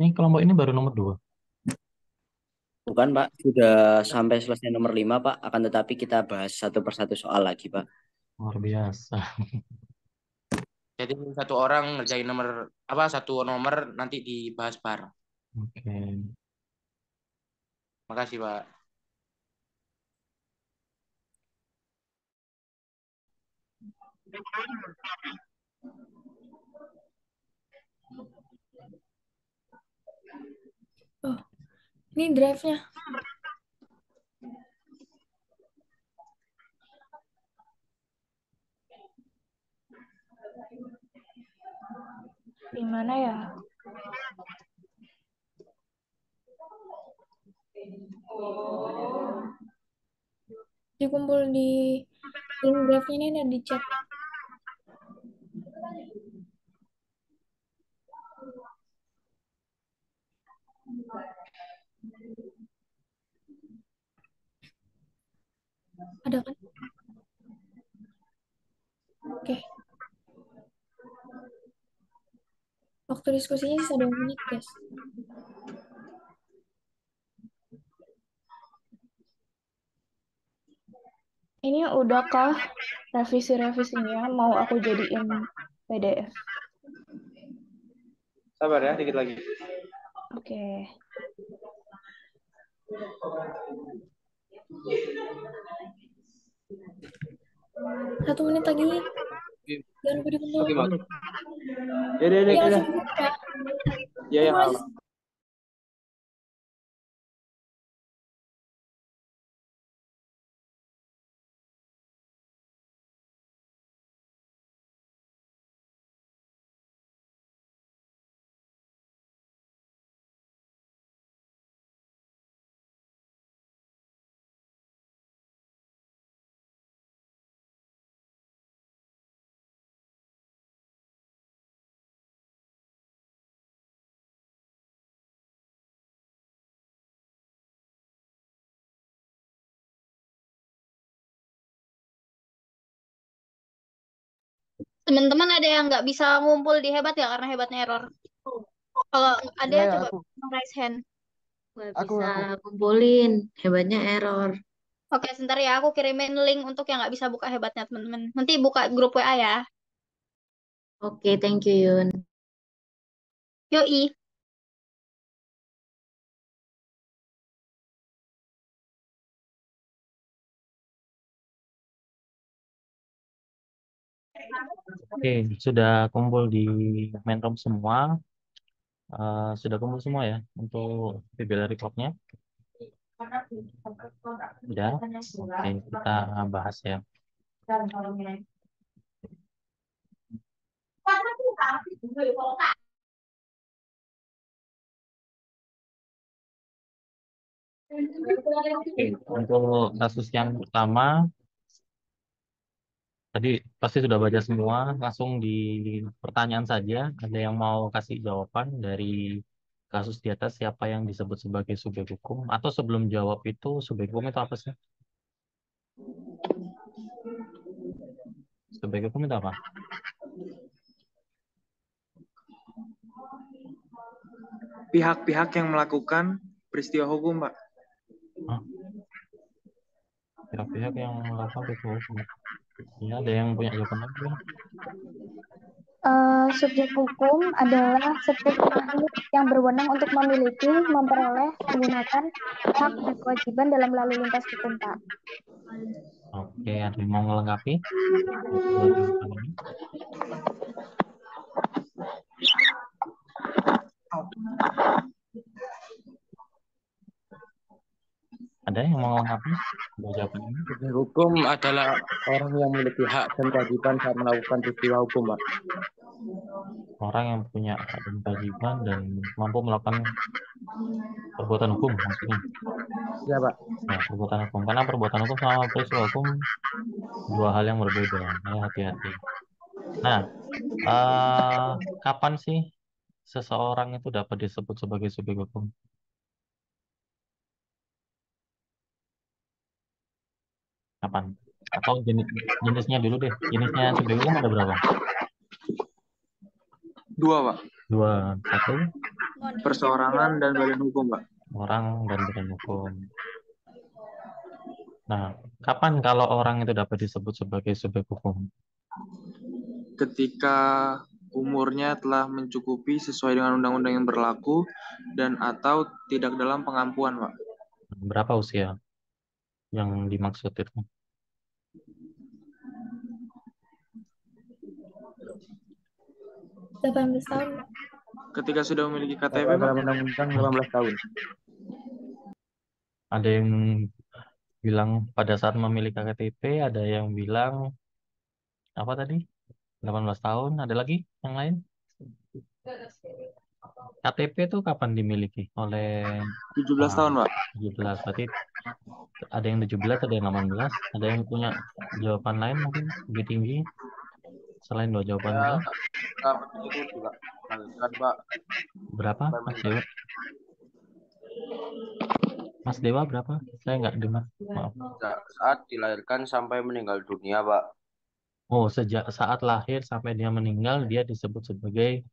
Ini kelompok ini baru nomor 2. Bukan Pak, sudah sampai selesai nomor 5 Pak. Akan tetapi kita bahas satu persatu soal lagi Pak. Luar biasa. Jadi satu orang ngerjain satu nomor nanti dibahas bareng. Oke. Makasih Pak. Oh, ini drive-nya. Di mana ya? Dikumpul di link drive-nya ini ada di chat. Ada kan? Oke. Waktu diskusinya sisa 2 menit, guys. Ini udahkah revisi-revisinya mau aku jadiin PDF? Sabar ya, dikit lagi. Oke. Satu menit lagi. Jangan lupa dibentuk. Oke, Mak. Ya, Ya. langsung buka. Ya, ya. Mulai. Teman-teman ada yang nggak bisa ngumpul di hebat ya karena hebatnya error. Kalau ada Ya, coba aku. raise hand. Nggak Aku. bisa kumpulin, hebatnya error. Oke, sebentar ya aku kirimin link untuk yang nggak bisa buka hebatnya teman-teman. Nanti buka grup WA ya. Oke, thank you Yun. Yoi. Oke, sudah kumpul di main room semua. Sudah kumpul semua ya untuk VBL reportnya. Sudah. Oke, kita bahas ya. Oke, untuk kasus yang pertama tadi pasti sudah baca semua, langsung di pertanyaan saja. Ada yang mau kasih jawaban dari kasus di atas siapa yang disebut sebagai subjek hukum? Atau sebelum jawab itu subjek hukum itu apa sih? Subjek hukum itu apa? Pihak-pihak yang melakukan peristiwa hukum, Pak. Pihak-pihak yang melakukan peristiwa hukum. Ya, ada yang punya jawaban lagi ya? Subjek hukum adalah setiap pihak yang berwenang untuk memiliki, memperoleh, menggunakan hak dan kewajiban dalam lalu lintas hukum, Pak. Oke, ada yang mau melengkapi? Dua jawaban ini. Ada yang mau melengkapi? Dua jawaban ini. Subjek hukum adalah orang yang memiliki hak dan kewajiban saat melakukan peristiwa hukum, Pak. Orang yang punya hak dan kewajiban dan mampu melakukan perbuatan hukum maksudnya. Ya, Pak. Ya, perbuatan hukum. Karena perbuatan hukum sama peristiwa hukum dua hal yang berbeda. Ya, hati-hati. Nah, kapan sih seseorang itu dapat disebut sebagai subjek hukum? Kapan? Atau jenisnya dulu deh. Jenisnya subjek hukum ada berapa? Dua, Pak. Dua. Satu, Perseorangan dan badan hukum, Pak. orang dan badan hukum. Nah, kapan kalau orang itu dapat disebut sebagai subjek hukum? Ketika umurnya telah mencukupi sesuai dengan undang-undang yang berlaku dan atau tidak dalam pengampuan, Pak. Berapa usia yang dimaksud itu? Delapan belas tahun. Ketika sudah memiliki KTP, Pak. Dalam undang-undang 18 tahun. Ada yang bilang pada saat memiliki KTP, ada yang bilang apa tadi? 18 tahun, ada lagi yang lain? KTP itu kapan dimiliki oleh 17 tahun, Pak. 17, berarti ada yang 17, ada yang 18, ada yang punya jawaban lain mungkin lebih tinggi selain dua jawaban itu? Itu juga kan, Pak. Berapa, Mas Yud? Mas Dewa berapa? Saya nggak dengar. Maaf. Saat dilahirkan sampai meninggal dunia, Pak. Oh, sejak saat lahir sampai dia meninggal, dia disebut sebagai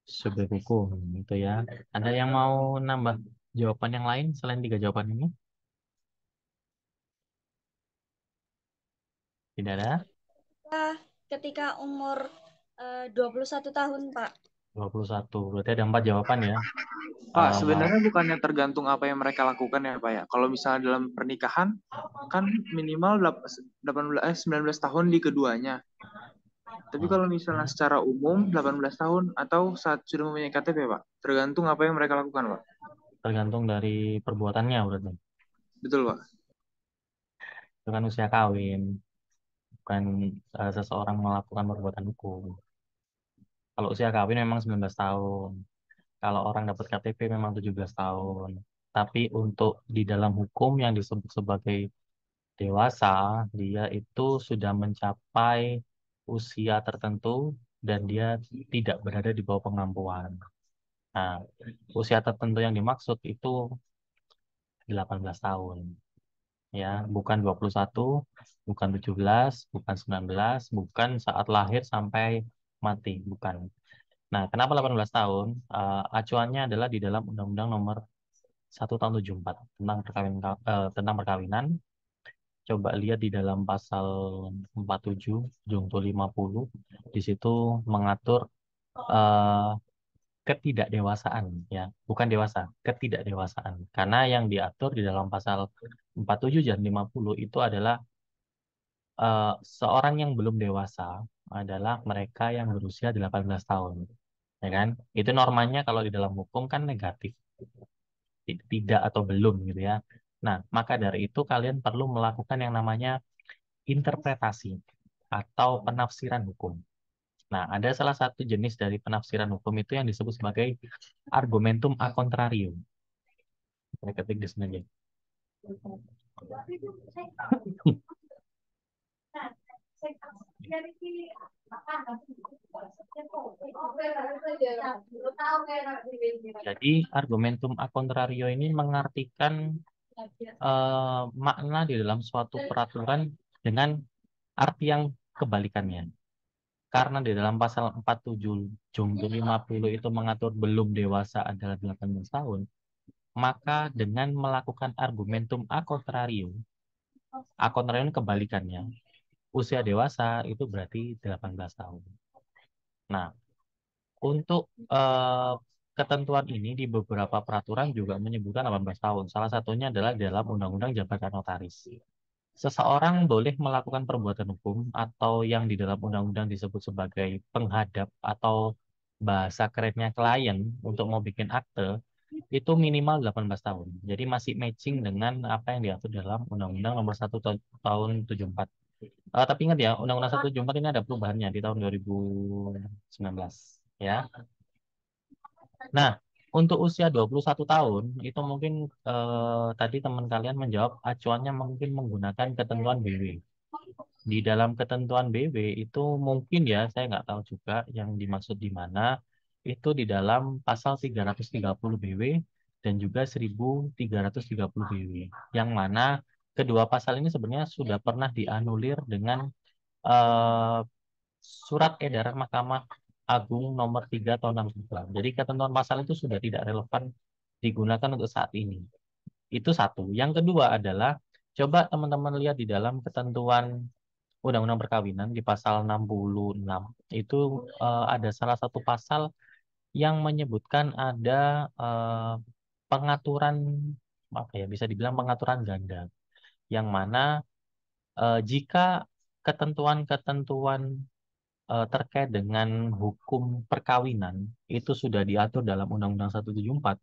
subjek hukum, gitu ya. Ada yang mau nambah jawaban yang lain selain 3 jawaban ini? Tidak ada? Ketika umur 21 tahun, Pak. 21. Berarti ada 4 jawaban ya. Pak, sebenarnya bukannya tergantung apa yang mereka lakukan ya, Pak ya. Kalau misalnya dalam pernikahan kan minimal 19 tahun di keduanya. Tapi kalau misalnya secara umum 18 tahun atau saat sudah mempunyai KTP, Pak, tergantung apa yang mereka lakukan, Pak. Tergantung dari perbuatannya berarti. Betul, Pak. Itu kan usia kawin, bukan seseorang melakukan perbuatan hukum. Kalau usia kawin memang 19 tahun. Kalau orang dapat KTP memang 17 tahun. Tapi untuk di dalam hukum yang disebut sebagai dewasa, dia itu sudah mencapai usia tertentu dan dia tidak berada di bawah pengampuan. Nah, usia tertentu yang dimaksud itu 18 tahun. Ya, bukan 21, bukan 17, bukan 19, bukan saat lahir sampai mati, bukan. Nah, kenapa 18 tahun? Acuannya adalah di dalam Undang-Undang Nomor 1 Tahun 74 tentang perkawinan. Coba lihat di dalam pasal 47 Junto 50, di situ mengatur eh, ketidakdewasaan, ya, bukan dewasa, ketidakdewasaan. Karena yang diatur di dalam pasal 47 dan 50 itu adalah seorang yang belum dewasa adalah mereka yang berusia 18 tahun. Ya kan? Itu normanya kalau di dalam hukum kan negatif. Tidak atau belum gitu ya. Nah, maka dari itu kalian perlu melakukan yang namanya interpretasi atau penafsiran hukum. Nah, ada salah satu jenis dari penafsiran hukum itu yang disebut sebagai argumentum a contrario. Saya ketik di sini aja. Jadi argumentum a contrario ini mengartikan makna di dalam suatu peraturan dengan arti yang kebalikannya. Karena di dalam pasal 47 Junto 50 itu mengatur belum dewasa adalah 18 tahun, maka dengan melakukan argumentum a contrario ini kebalikannya. Usia dewasa itu berarti 18 tahun. Nah, untuk ketentuan ini di beberapa peraturan juga menyebutkan 18 tahun. Salah satunya adalah dalam Undang-Undang Jabatan Notaris. Seseorang boleh melakukan perbuatan hukum atau yang di dalam undang-undang disebut sebagai penghadap atau bahasa kerennya klien untuk mau bikin akte itu minimal 18 tahun. Jadi masih matching dengan apa yang diatur dalam Undang-Undang Nomor 1 Tahun 74. Tapi ingat ya, Undang-Undang 174 ini ada perubahannya di tahun 2019 ya. Nah, untuk usia 21 tahun itu mungkin tadi teman kalian menjawab acuannya mungkin menggunakan ketentuan BW. Di dalam ketentuan BW itu mungkin ya, saya nggak tahu juga yang dimaksud di mana, itu di dalam pasal 330 BW dan juga 1330 BW. Yang mana kedua pasal ini sebenarnya sudah pernah dianulir dengan surat edaran Mahkamah Agung nomor 3 tahun 62. Jadi ketentuan pasal itu sudah tidak relevan digunakan untuk saat ini. Itu satu. Yang kedua adalah coba teman-teman lihat di dalam ketentuan Undang-Undang Perkawinan di pasal 66. Itu ada salah satu pasal yang menyebutkan ada pengaturan apa ya, bisa dibilang pengaturan ganda. Yang mana jika ketentuan-ketentuan terkait dengan hukum perkawinan itu sudah diatur dalam Undang-Undang 174,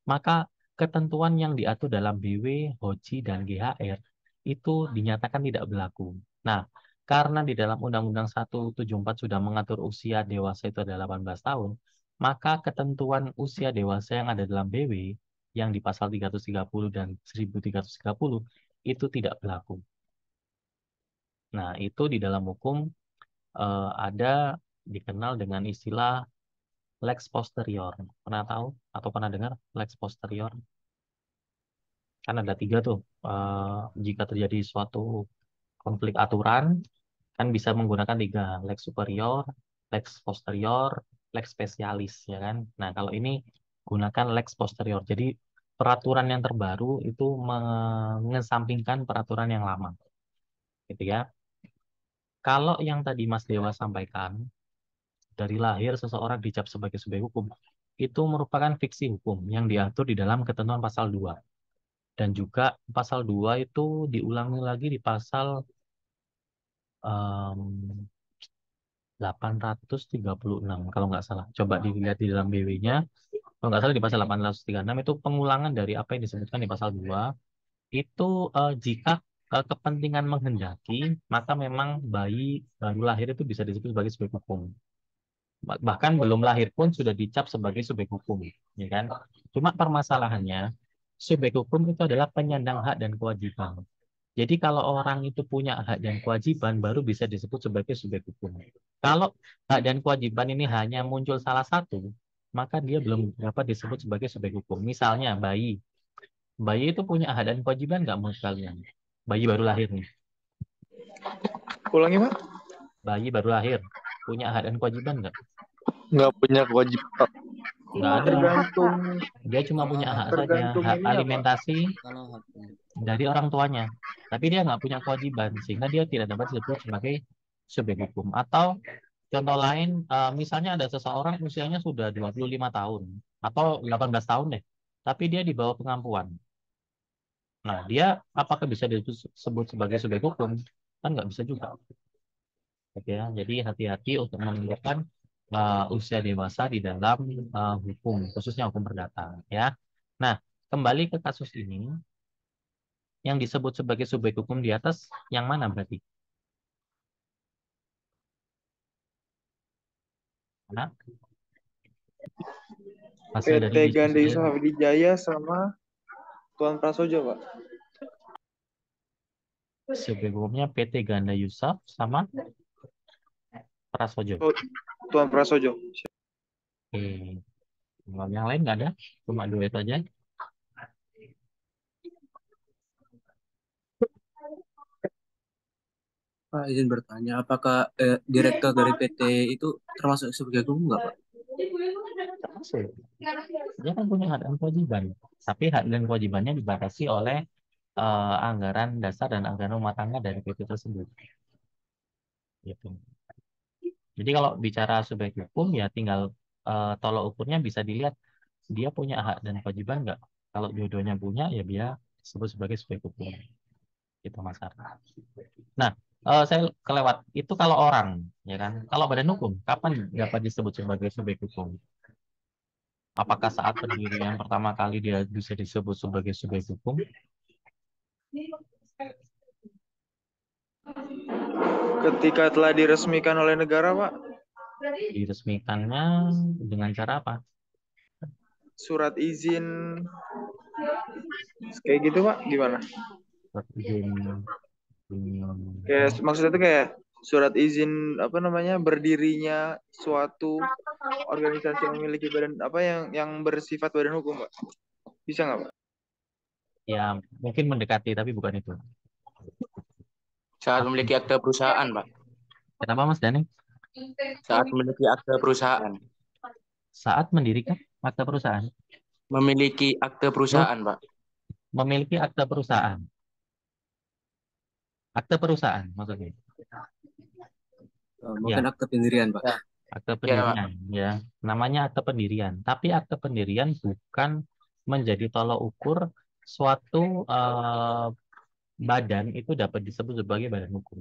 maka ketentuan yang diatur dalam BW, HOJI, dan GHR itu dinyatakan tidak berlaku. Nah, karena di dalam Undang-Undang 174 sudah mengatur usia dewasa itu adalah 18 tahun, maka ketentuan usia dewasa yang ada dalam BW yang di pasal 330 dan 1330 itu tidak berlaku. Nah, itu di dalam hukum ada dikenal dengan istilah lex posterior. Pernah tahu atau pernah dengar lex posterior? Kan ada 3 tuh. Jika terjadi suatu konflik aturan, kan bisa menggunakan 3, lex superior, lex posterior, lex specialis, ya kan. Nah, kalau ini gunakan lex posterior. Jadi peraturan yang terbaru itu mengesampingkan peraturan yang lama, gitu ya. Kalau yang tadi Mas Dewa sampaikan, dari lahir seseorang dicap sebagai subjek hukum, itu merupakan fiksi hukum yang diatur di dalam ketentuan pasal 2. Dan juga pasal 2 itu diulangi lagi di pasal 836 kalau nggak salah. Coba dilihat di dalam BW-nya. Kalau nggak salah di pasal 836 itu pengulangan dari apa yang disebutkan di pasal 2. Itu jika kepentingan menghendaki, maka memang bayi baru lahir itu bisa disebut sebagai subjek hukum. Bahkan belum lahir pun sudah dicap sebagai subjek hukum, ya kan? Cuma permasalahannya, subjek hukum itu adalah penyandang hak dan kewajiban. Jadi kalau orang itu punya hak dan kewajiban, baru bisa disebut sebagai subjek hukum. Kalau hak dan kewajiban ini hanya muncul salah satu, maka dia belum dapat disebut sebagai subjek hukum. Misalnya bayi. Bayi itu punya hak dan kewajiban nggak menurut kalian? Bayi baru lahir nih. Ulangi, Pak. Bayi baru lahir. Punya hak dan kewajiban nggak? Nggak punya kewajiban, Pak. Nggak ada. Tergantung Dia cuma punya hak saja, tergantung hak ininya, Pak. alimentasi Kalau haknya. dari orang tuanya. Tapi dia nggak punya kewajiban, sehingga dia tidak dapat disebut sebagai subjek hukum. Atau contoh lain, misalnya ada seseorang usianya sudah 25 tahun, atau 18 tahun deh, tapi dia di bawah pengampuan. Nah, dia apakah bisa disebut sebagai subjek hukum? Kan nggak bisa juga. Oke, ya. Jadi hati-hati untuk menentukan usia dewasa di dalam hukum, khususnya hukum perdata. Ya. Nah, kembali ke kasus ini, yang disebut sebagai subjek hukum di atas, yang mana berarti? Nah, hasil dari PT Ganda diskusi Yusuf Hafidijaya sama Tuan Prasojo, Pak. subjek hukumnya PT Ganda Yusuf sama Prasojo. Oh, Tuan Prasojo. Oke. Kalau yang lain nggak ada, cuma 2 itu aja. Pak, izin bertanya, apakah direktur dari PT itu termasuk subjek hukum nggak, Pak? Termasuk. Dia kan punya hak dan kewajiban. Tapi hak dan kewajibannya dibatasi oleh anggaran dasar dan anggaran rumah tangga dari PT tersebut. Gitu. Jadi kalau bicara subjek hukum ya tinggal tolok ukurnya bisa dilihat dia punya hak dan kewajiban nggak. Kalau dua-duanya punya ya dia disebut sebagai subjek hukum. Itu Mas Arta. Nah, saya kelewat itu kalau orang, ya kan. Kalau badan hukum, kapan dapat disebut sebagai subjek hukum? Apakah saat pendirian pertama kali dia bisa disebut sebagai subjek hukum? Ketika telah diresmikan oleh negara, Pak. Diresmikannya dengan cara apa? Surat izin kayak gitu, Pak, gimana? Surat izin. Kayak maksudnya itu kayak surat izin apa namanya berdirinya suatu organisasi yang memiliki badan apa yang bersifat badan hukum, Pak. Bisa nggak, Pak? Ya, mungkin mendekati tapi bukan itu. Saat memiliki akte perusahaan, Pak. Kenapa Mas Dani? Saat memiliki akte perusahaan. Saat mendirikan akte perusahaan. Memiliki akte perusahaan, Pak. Memiliki akte perusahaan. Akte perusahaan maksudnya. Mungkin Ya. akte pendirian, Pak. Akte pendirian, ya. Namanya akte pendirian. Tapi akte pendirian bukan menjadi tolok ukur suatu badan itu dapat disebut sebagai badan hukum.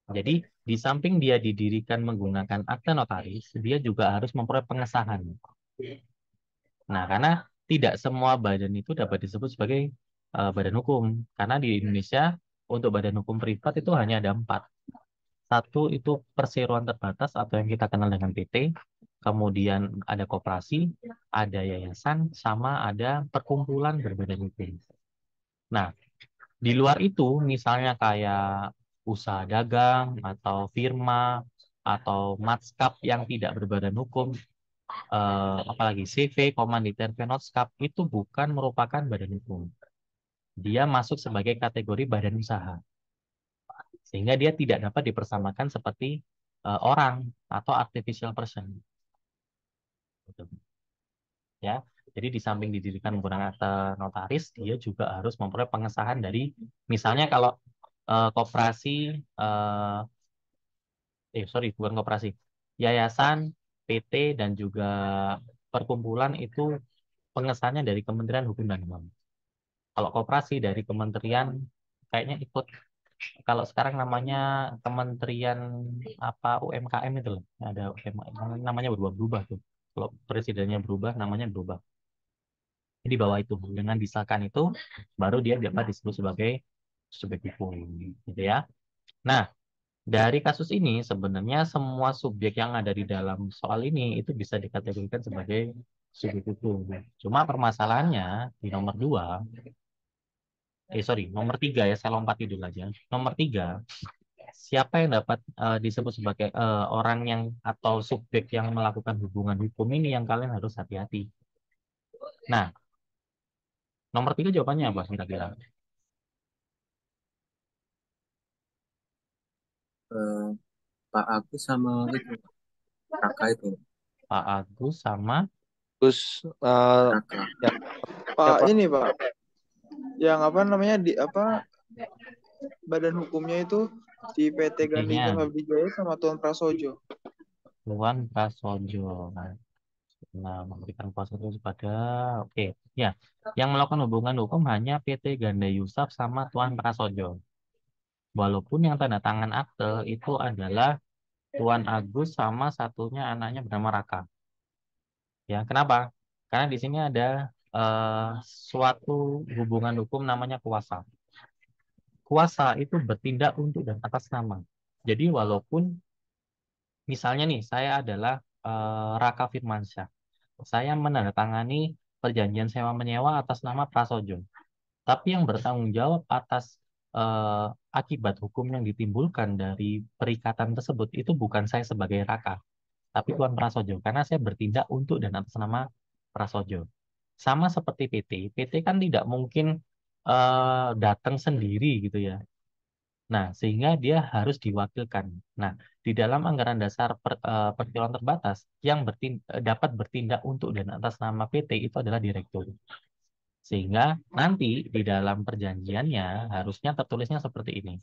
Jadi di samping dia didirikan menggunakan akte notaris, dia juga harus memperoleh pengesahan. Nah, karena tidak semua badan itu dapat disebut sebagai badan hukum. Karena di Indonesia untuk badan hukum privat itu hanya ada 4. Satu itu perseroan terbatas atau yang kita kenal dengan PT. Kemudian ada koperasi, ada yayasan, sama ada perkumpulan berbadan hukum. Nah, di luar itu misalnya kayak usaha dagang atau firma atau matskap yang tidak berbadan hukum, apalagi CV, komanditer, penotskap itu bukan merupakan badan hukum. dia masuk sebagai kategori badan usaha. Sehingga dia tidak dapat dipersamakan seperti orang atau artificial person. Gitu. Ya, jadi di samping didirikan menggunakan akte notaris, dia juga harus memperoleh pengesahan dari, misalnya kalau koperasi, bukan koperasi, yayasan, PT dan juga perkumpulan itu pengesahannya dari Kementerian Hukum dan HAM. Kalau koperasi dari Kementerian, kayaknya ikut, kalau sekarang namanya Kementerian apa UMKM itu loh, ada UMKM, namanya berubah-ubah tuh. Kalau presidennya berubah, namanya berubah. Di bawah itu, dengan disahkan itu, baru dia dapat disebut sebagai subjek hukum, gitu ya. Nah, dari kasus ini sebenarnya semua subjek yang ada di dalam soal ini itu bisa dikategorikan sebagai subjek hukum. Cuma permasalahannya di nomor 2, nomor 3 ya, saya lompat dulu aja. Nomor 3, siapa yang dapat disebut sebagai orang yang atau subjek yang melakukan hubungan hukum ini yang kalian harus hati-hati. Nah, nomor 3 jawabannya apa kira-kira? Pak Agus sama itu Raka itu. Pak Agus sama Terus Raka. ya, Pak Pak. ini Pak, yang apa namanya di apa badan hukumnya itu di PT Ganda PT-nya. Hikam Abdijaya sama Tuan Prasojo. Tuan Prasojo. Nah, memberikan kuasa itu kepada, oke, ya, yang melakukan hubungan hukum hanya PT Ganda Yusaf sama Tuan Prasojo. Walaupun yang tanda tangan akte itu adalah Tuan Agus sama satunya anaknya bernama Raka. Ya, kenapa? Karena di sini ada suatu hubungan hukum namanya kuasa. Kuasa itu bertindak untuk dan atas nama. Jadi walaupun misalnya nih, saya adalah Raka Firmansyah. Saya menandatangani perjanjian sewa menyewa atas nama Prasojo. Tapi yang bertanggung jawab atas akibat hukum yang ditimbulkan dari perikatan tersebut itu bukan saya sebagai Raka, tapi Tuan Prasojo. Karena saya bertindak untuk dan atas nama Prasojo. Sama seperti PT. PT kan tidak mungkin datang sendiri gitu ya. Nah, sehingga dia harus diwakilkan. Nah, di dalam anggaran dasar perkiloan terbatas, yang dapat bertindak untuk dan atas nama PT itu adalah direktur. Sehingga nanti di dalam perjanjiannya harusnya tertulisnya seperti ini.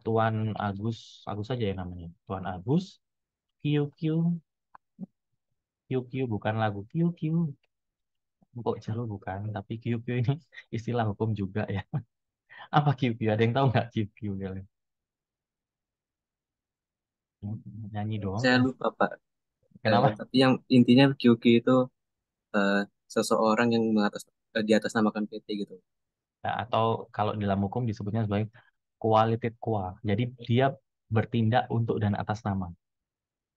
Tuan Agus saja ya namanya. Tuan Agus, QQ bukan lagu QQ. Kok jeruk bukan, tapi QQ ini istilah hukum juga ya. Apa QQ? Ada yang tahu nggak QQ kalian? Nyanyi dong. Saya lupa Pak. Kenapa? Tapi yang intinya QQ itu seseorang yang di atas namakan PT gitu. Ya, atau kalau dalam hukum disebutnya sebagai qualited qua. Jadi dia bertindak untuk dan atas nama.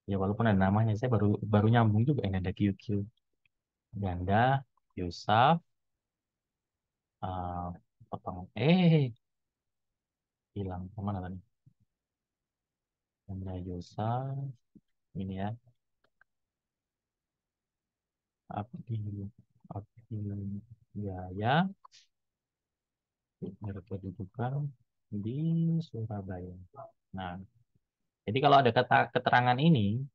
Ya walaupun ada namanya, saya baru nyambung juga ini ada QQ. Ganda, Yusaf, hilang kemana tadi? Ganda Yusaf, ini ya. Abdi Jaya, berkedudukan di Surabaya. Nah, jadi kalau ada keterangan ini,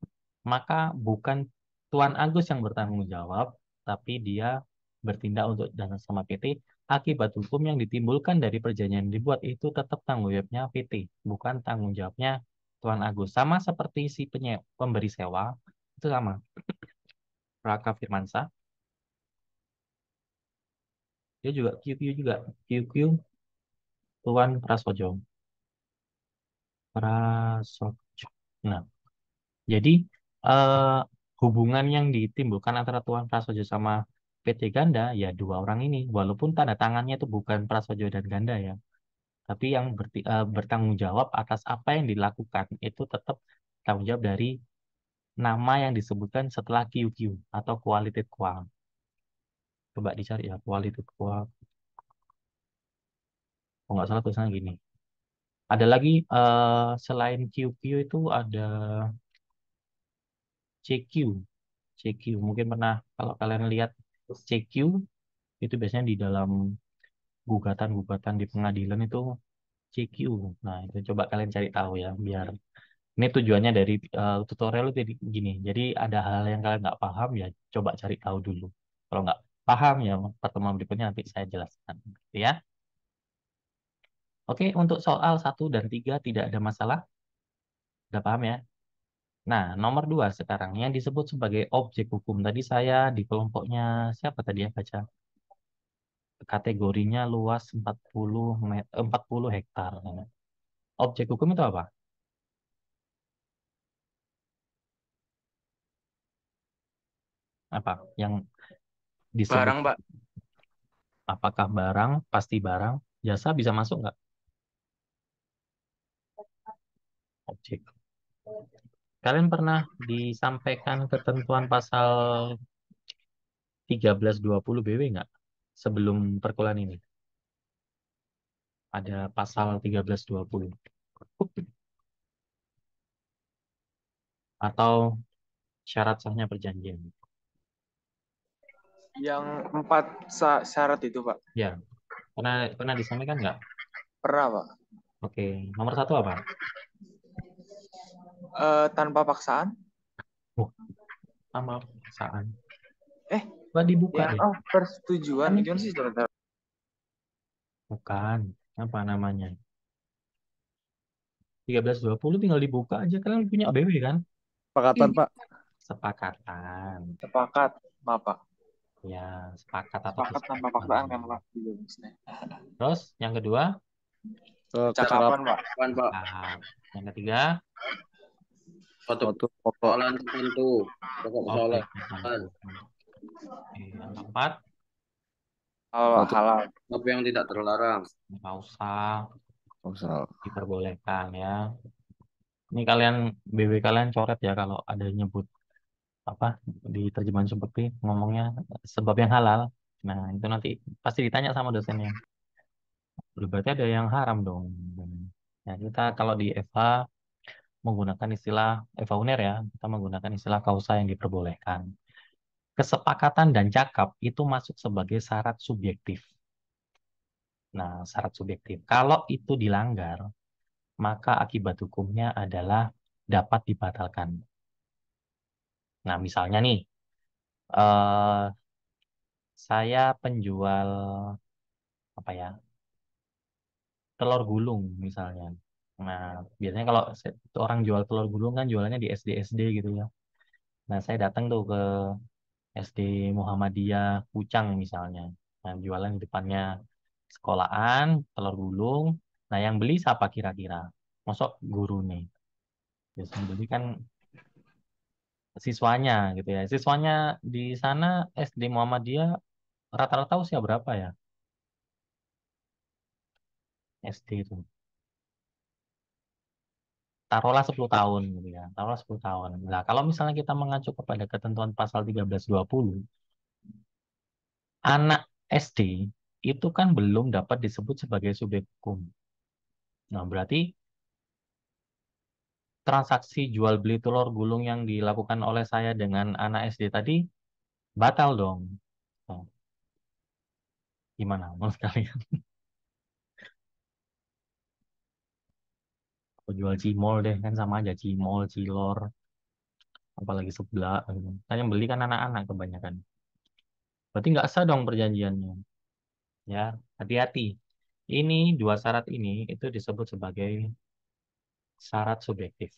maka bukan Tuan Agus yang bertanggung jawab, tapi dia bertindak untuk dan sama PT. Akibat hukum yang ditimbulkan dari perjanjian yang dibuat itu tetap tanggung jawabnya PT, bukan tanggung jawabnya Tuan Agus. Sama seperti si pemberi sewa, itu sama. Raka Firmansyah. Dia juga QQ Tuan Prasojo. Nah, jadi hubungan yang ditimbulkan antara Tuan Prasojo sama PT Ganda ya dua orang ini, walaupun tanda tangannya itu bukan Prasojo dan Ganda ya, tapi yang bertanggung jawab atas apa yang dilakukan itu tetap tanggung jawab dari nama yang disebutkan setelah QQ atau qualited qua. Coba dicari ya qualited qua. Oh nggak salah tulisannya gini. Ada lagi selain QQ itu ada CQ. CQ mungkin pernah kalau kalian lihat CQ Itu biasanya di dalam gugatan-gugatan di pengadilan itu CQ. Nah, itu coba kalian cari tahu ya, biar ini tujuannya dari tutorial itu jadi gini. Jadi ada hal yang kalian nggak paham ya, coba cari tahu dulu. Kalau nggak paham ya, pertemuan berikutnya nanti saya jelaskan. Gitu ya. Oke, untuk soal 1 dan 3 tidak ada masalah. Udah paham ya? Nah, nomor 2 sekarang yang disebut sebagai objek hukum. Tadi saya di kelompoknya siapa tadi ya baca? Kategorinya luas 40 hektar. Objek hukum itu apa? Apa yang disebut? Barang, Pak. Apakah barang? Pasti barang. Jasa bisa masuk nggak? Objek. Kalian pernah disampaikan ketentuan pasal 1320 BW nggak? Sebelum perkuliahan ini. Ada pasal 1320. Atau syarat sahnya perjanjian. Yang 4 syarat itu, Pak. Ya, pernah disampaikan nggak? Pernah, Pak. Oke, nomor 1 apa? Tanpa paksaan. Tanpa paksaan. Coba dibuka ya, deh. Persetujuan. Gimana sih, saudara? Bukan, apa namanya? 1320 tinggal dibuka aja. Kalian punya ABW kan? Sepakatan, Pak. Sepakatan. Sepakat, maaf, Pak. Ya, sepakat atau Sepakat tanpa paksaan kan, Pak. Terus yang kedua? Cakapan, Pak. Nah, yang ketiga? Suatu persoalan tertentu. Pokok persoalan. Yang keempat? Halal. Apa yang tidak terlarang. Nggak usah. Diperbolehkan ya. Ini kalian, BW kalian coret ya kalau ada nyebut apa di terjemahan seperti ngomongnya sebab yang halal. Nah, itu nanti pasti ditanya sama dosennya. Berarti ada yang haram dong. Nah, kita kalau di EVA menggunakan istilah EVA UNER ya, kita menggunakan istilah kausa yang diperbolehkan. Kesepakatan dan cakap itu masuk sebagai syarat subjektif. Nah, syarat subjektif. Kalau itu dilanggar, maka akibat hukumnya adalah dapat dibatalkan. Nah, misalnya nih, saya penjual apa ya, telur gulung misalnya. Nah, biasanya kalau orang jual telur gulung kan jualannya di SD gitu ya. Nah, saya datang tuh ke SD Muhammadiyah Pucang misalnya. Nah, jualan di depannya sekolahan, telur gulung. Nah, yang beli siapa kira-kira? Masuk guru nih. Biasanya beli kan siswanya gitu ya. Siswanya di sana SD Muhammadiyah rata-rata usia berapa ya? SD itu. Taruhlah 10 tahun gitu ya. Taruhlah 10 tahun. Nah, kalau misalnya kita mengacu kepada ketentuan pasal 1320, anak SD itu kan belum dapat disebut sebagai subjek hukum. Nah, berarti transaksi jual beli telur gulung yang dilakukan oleh saya dengan anak SD tadi batal dong. Nah, gimana menurut kalian? Aku jual cimol deh, kan sama aja cimol, cilor, apalagi sebelah. Kan yang beli kan anak-anak kebanyakan. Berarti nggak sah dong perjanjiannya. Ya, hati-hati. Ini 2 syarat ini itu disebut sebagai syarat subjektif.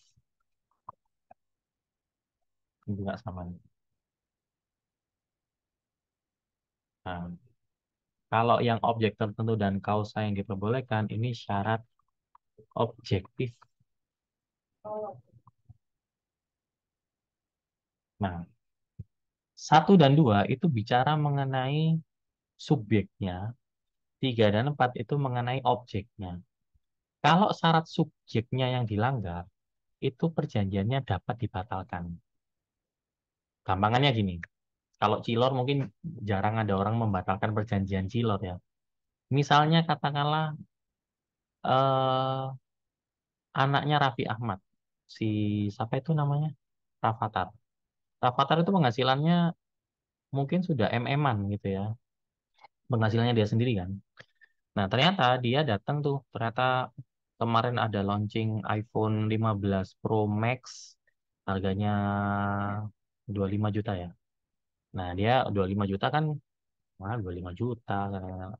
Ini juga sama. Nah, kalau yang objek tertentu dan kausa yang diperbolehkan, ini syarat objektif. Nah, 1 dan 2 itu bicara mengenai subjeknya, 3 dan 4 itu mengenai objeknya. Kalau syarat subjeknya yang dilanggar, itu perjanjiannya dapat dibatalkan. Gampangannya gini, kalau cilor mungkin jarang ada orang membatalkan perjanjian cilor ya. Misalnya katakanlah anaknya Raffi Ahmad, si siapa itu namanya? Rafathar. Rafathar itu penghasilannya mungkin sudah MM-an gitu ya. penghasilannya dia sendiri kan. Nah, ternyata dia datang tuh, ternyata kemarin ada launching iPhone 15 Pro Max, harganya 25 juta ya. Nah, dia 25 juta kan, wah 25 juta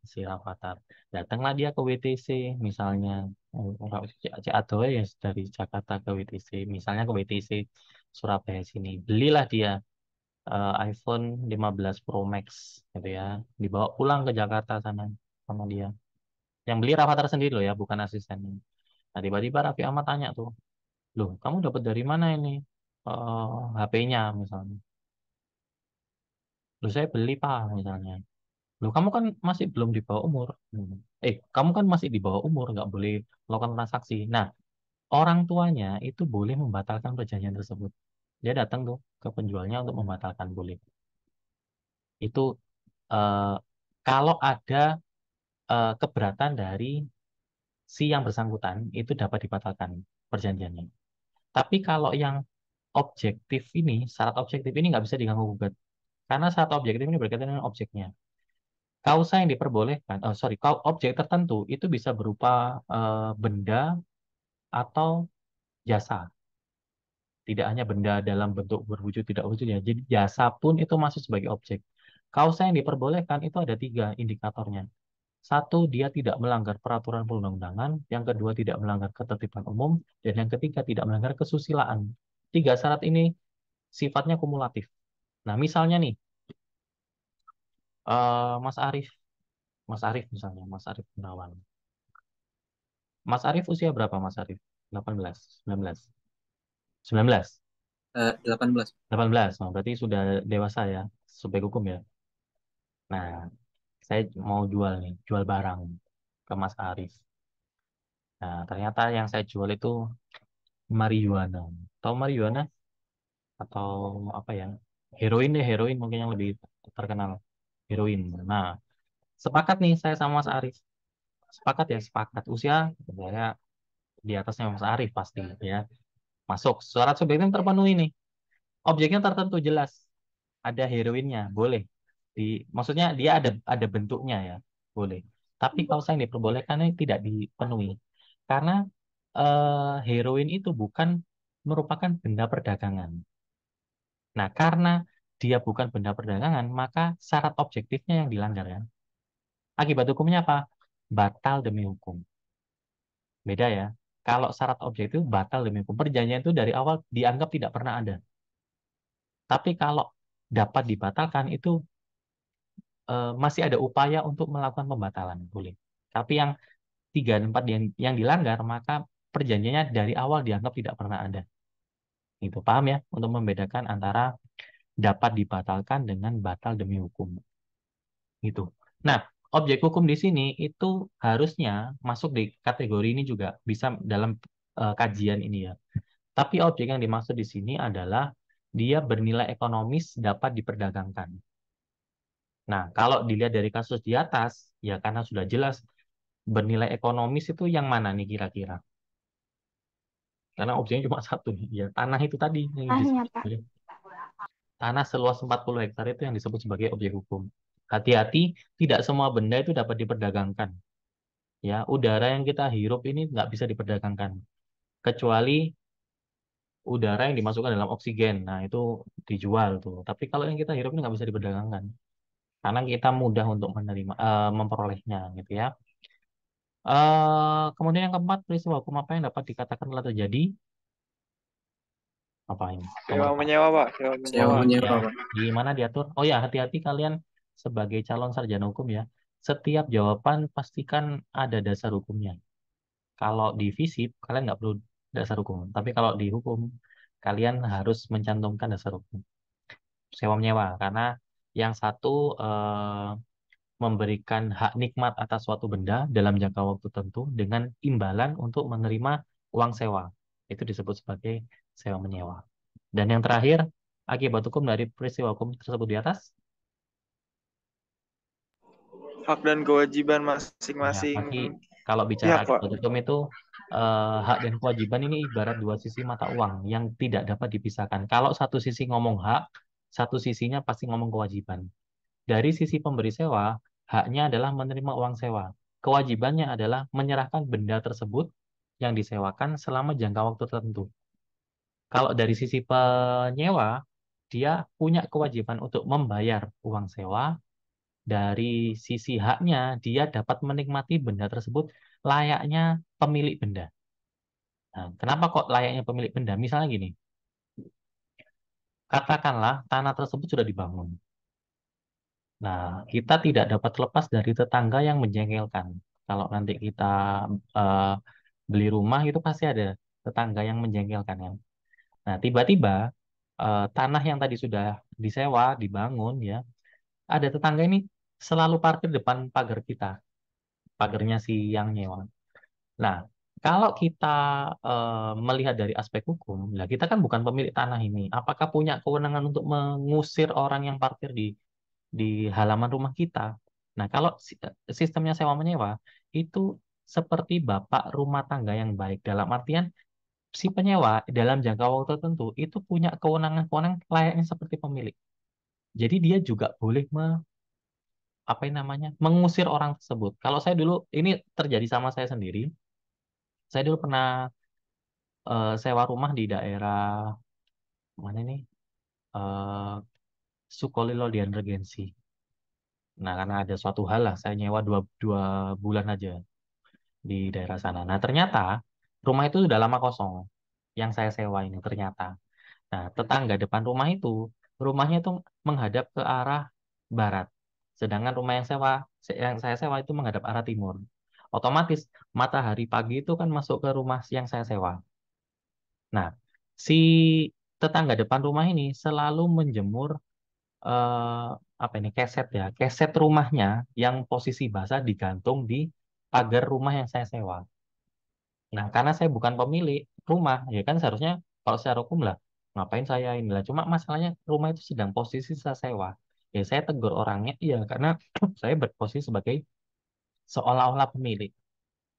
si Rafathar. Datanglah dia ke WTC misalnya. Cek Adoy ya dari Jakarta ke WTC, misalnya ke WTC Surabaya sini. Belilah dia iPhone 15 Pro Max gitu ya. Dibawa pulang ke Jakarta sana sama dia. Yang beli Rafathar sendiri loh ya, bukan asistennya. Nah, tiba-tiba Raffi Ahmad tanya tuh, loh kamu dapat dari mana ini HP-nya misalnya? Loh saya beli Pak misalnya. Loh kamu kan masih belum di bawah umur. Kamu kan masih di bawah umur, nggak boleh melakukan transaksi. Nah, orang tuanya itu boleh membatalkan perjanjian tersebut. Dia datang tuh ke penjualnya untuk membatalkan, boleh. Itu kalau ada keberatan dari si yang bersangkutan, itu dapat dibatalkan perjanjiannya. Tapi kalau yang objektif ini, syarat objektif ini nggak bisa diganggu gugat. Karena syarat objektif ini berkaitan dengan objeknya. Kausa yang diperbolehkan, objek tertentu itu bisa berupa benda atau jasa. Tidak hanya benda dalam bentuk berwujud tidak wujudnya. Jadi jasa pun itu masuk sebagai objek. Kausa yang diperbolehkan itu ada 3 indikatornya. 1, dia tidak melanggar peraturan perundang-undangan. Yang kedua, tidak melanggar ketertiban umum. Dan yang ketiga, tidak melanggar kesusilaan. 3 syarat ini sifatnya kumulatif. Nah, misalnya nih, Mas Arif misalnya, Mas Arif Gunawan. Mas Arif usia berapa Mas Arif? 18, 19. 19. 18. 18. Nah, berarti sudah dewasa ya, subjek hukum ya. Nah, saya mau jual barang ke Mas Arif. Nah, ternyata yang saya jual itu marijuana. Tahu marijuana? Atau apa ya? Heroin mungkin yang lebih terkenal. Heroin. Nah, sepakat nih saya sama Mas Arif. Sepakat. Usia saya di atasnya Mas Arif pasti ya. Masuk. Syarat subjektif terpenuhi nih. Objeknya tertentu jelas. Ada heroinnya, boleh. Maksudnya dia ada bentuknya ya, boleh. Tapi kalau saya diperbolehkan ini tidak dipenuhi. Karena heroin itu bukan merupakan benda perdagangan. Nah, karena dia bukan benda perdagangan, maka syarat objektifnya yang dilanggar ya. Akibat hukumnya apa? Batal demi hukum. Beda ya. Kalau syarat objektif batal demi hukum, perjanjian itu dari awal dianggap tidak pernah ada. Tapi kalau dapat dibatalkan itu masih ada upaya untuk melakukan pembatalan, boleh. Tapi yang 3 dan 4 yang dilanggar, maka perjanjiannya dari awal dianggap tidak pernah ada. Itu paham ya? Untuk membedakan antara dapat dibatalkan dengan batal demi hukum. Gitu. Nah, objek hukum di sini itu harusnya masuk di kategori ini juga, bisa dalam kajian ini ya. Tapi objek yang dimaksud di sini adalah dia bernilai ekonomis dapat diperdagangkan. Nah, kalau dilihat dari kasus di atas, ya karena sudah jelas bernilai ekonomis itu yang mana nih kira-kira? Karena objeknya cuma 1 nih. Ya, tanah itu tadi yang disebut. Tanah seluas 40 hektar itu yang disebut sebagai objek hukum. Hati-hati, tidak semua benda itu dapat diperdagangkan. Ya, udara yang kita hirup ini nggak bisa diperdagangkan. Kecuali udara yang dimasukkan dalam oksigen. Nah, itu dijual tuh. Tapi kalau yang kita hirup ini nggak bisa diperdagangkan. Karena kita mudah untuk memperolehnya gitu ya. Kemudian yang keempat, peristiwa hukum apa yang dapat dikatakan telah terjadi? Apa ini? Sewa menyewa, Pak. Sewa menyewa, Pak. Gimana diatur? Oh ya, hati-hati kalian sebagai calon sarjana hukum ya. Setiap jawaban pastikan ada dasar hukumnya. Kalau di FISIP, kalian nggak perlu dasar hukum. Tapi kalau di hukum, kalian harus mencantumkan dasar hukum. Sewa menyewa, karena yang satu memberikan hak nikmat atas suatu benda dalam jangka waktu tertentu dengan imbalan untuk menerima uang sewa. Itu disebut sebagai sewa menyewa. Dan yang terakhir, akibat hukum dari peristiwa hukum tersebut di atas? Hak dan kewajiban masing-masing. Ya, kalau bicara akibat hukum itu, hak dan kewajiban ini ibarat 2 sisi mata uang yang tidak dapat dipisahkan. Kalau satu sisi ngomong hak, satu sisinya pasti ngomong kewajiban. Dari sisi pemberi sewa, haknya adalah menerima uang sewa. Kewajibannya adalah menyerahkan benda tersebut yang disewakan selama jangka waktu tertentu. Kalau dari sisi penyewa, dia punya kewajiban untuk membayar uang sewa. Dari sisi haknya, dia dapat menikmati benda tersebut layaknya pemilik benda. Nah, kenapa kok layaknya pemilik benda? Misalnya gini, katakanlah tanah tersebut sudah dibangun. Nah, kita tidak dapat lepas dari tetangga yang menjengkelkan. Kalau nanti kita eh, beli rumah, itu pasti ada tetangga yang menjengkelkan ya. Nah, tiba-tiba tanah yang tadi sudah disewa, dibangun ya, ada tetangga ini selalu parkir depan pagar kita, pagarnya si yang nyewa. Nah, kalau kita melihat dari aspek hukum, lah kita kan bukan pemilik tanah ini. Apakah punya kewenangan untuk mengusir orang yang parkir di halaman rumah kita? Nah, kalau sistemnya sewa menyewa itu seperti bapak rumah tangga yang baik, dalam artian si penyewa dalam jangka waktu tertentu itu punya kewenangan-kewenangan layaknya seperti pemilik. Jadi dia juga boleh apa yang namanya mengusir orang tersebut. Kalau saya dulu ini terjadi sama saya sendiri. Saya dulu pernah sewa rumah di daerah mana nih? Eh, Sukolilo Dian Regensi. Nah, karena ada suatu hal lah, saya nyewa dua bulan aja di daerah sana. Nah, ternyata rumah itu sudah lama kosong. Yang saya sewa ini ternyata. Nah, tetangga depan rumah itu, rumahnya itu menghadap ke arah barat. Sedangkan rumah yang saya sewa itu menghadap arah timur. Otomatis matahari pagi itu kan masuk ke rumah yang saya sewa. Nah, si tetangga depan rumah ini selalu menjemur eh, apa ini keset ya, keset rumahnya yang posisi basah digantung di pagar rumah yang saya sewa. Nah, karena saya bukan pemilik rumah, ya kan seharusnya kalau secara hukum lah, ngapain saya inilah. Cuma masalahnya rumah itu sedang posisi saya sewa. Ya saya tegur orangnya, iya karena saya berposisi sebagai seolah-olah pemilik.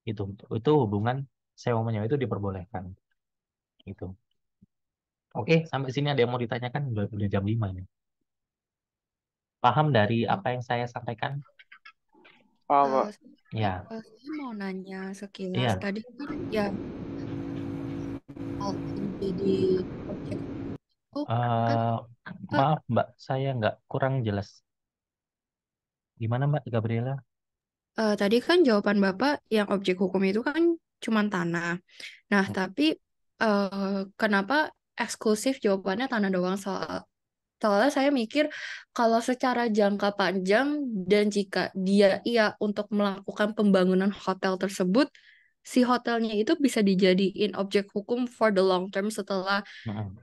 Itu hubungan sewa menyewa itu diperbolehkan. Itu. Oke, sampai sini ada yang mau ditanyakan? Udah jam 5 ini. Paham dari apa yang saya sampaikan? Pak. Ya, Saya mau nanya sekilas. iya. Tadi kan ya hal yang jadi objek itu kan Maaf Mbak, saya nggak kurang jelas. Gimana Mbak Gabriela? tadi kan jawaban Bapak yang objek hukum itu kan cuma tanah. Nah, tapi kenapa eksklusif jawabannya tanah doang? Soalnya saya mikir kalau secara jangka panjang dan jika dia iya untuk melakukan pembangunan hotel tersebut, si hotelnya itu bisa dijadiin objek hukum for the long term setelah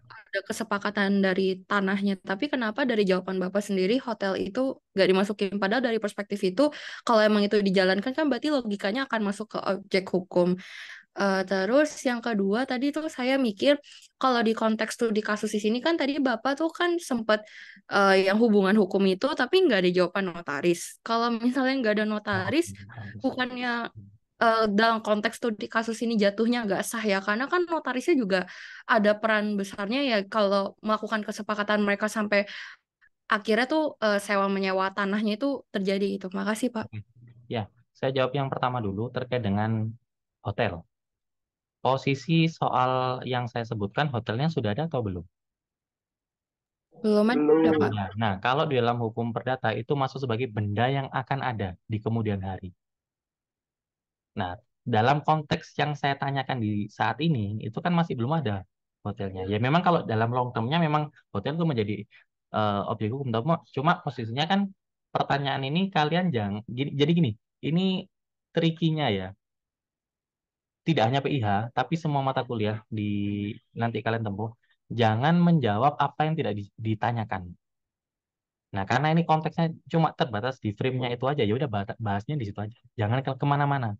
ada kesepakatan dari tanahnya. Tapi kenapa dari jawaban Bapak sendiri hotel itu nggak dimasukin? Padahal dari perspektif itu, kalau emang itu dijalankan kan berarti logikanya akan masuk ke objek hukum. Terus yang kedua tadi tuh saya mikir kalau di konteks studi kasus di sini kan tadi Bapak tuh kan sempat yang hubungan hukum itu tapi nggak ada jawaban notaris. Kalau misalnya nggak ada notaris, bukannya dalam konteks studi kasus ini jatuhnya nggak sah ya karena kan notarisnya juga ada peran besarnya ya kalau melakukan kesepakatan mereka sampai akhirnya tuh sewa menyewa tanahnya itu terjadi itu. Makasih Pak. Ya, saya jawab yang pertama dulu terkait dengan hotel. Posisi soal yang saya sebutkan, hotelnya sudah ada atau belum? Belum ada Pak. Ya, nah, kalau di dalam hukum perdata itu masuk sebagai benda yang akan ada di kemudian hari. Nah, dalam konteks yang saya tanyakan di saat ini, itu kan masih belum ada hotelnya. Ya memang kalau dalam long term-nya memang hotel itu menjadi objek hukum. Cuma posisinya kan pertanyaan ini kalian jangan, jadi gini, ini trikinya ya. Tidak hanya PIH, tapi semua mata kuliah di nanti kalian tempuh, jangan menjawab apa yang tidak ditanyakan. Nah, karena ini konteksnya cuma terbatas di frame-nya itu aja, ya udah bahasnya di situ aja. Jangan kemana-mana.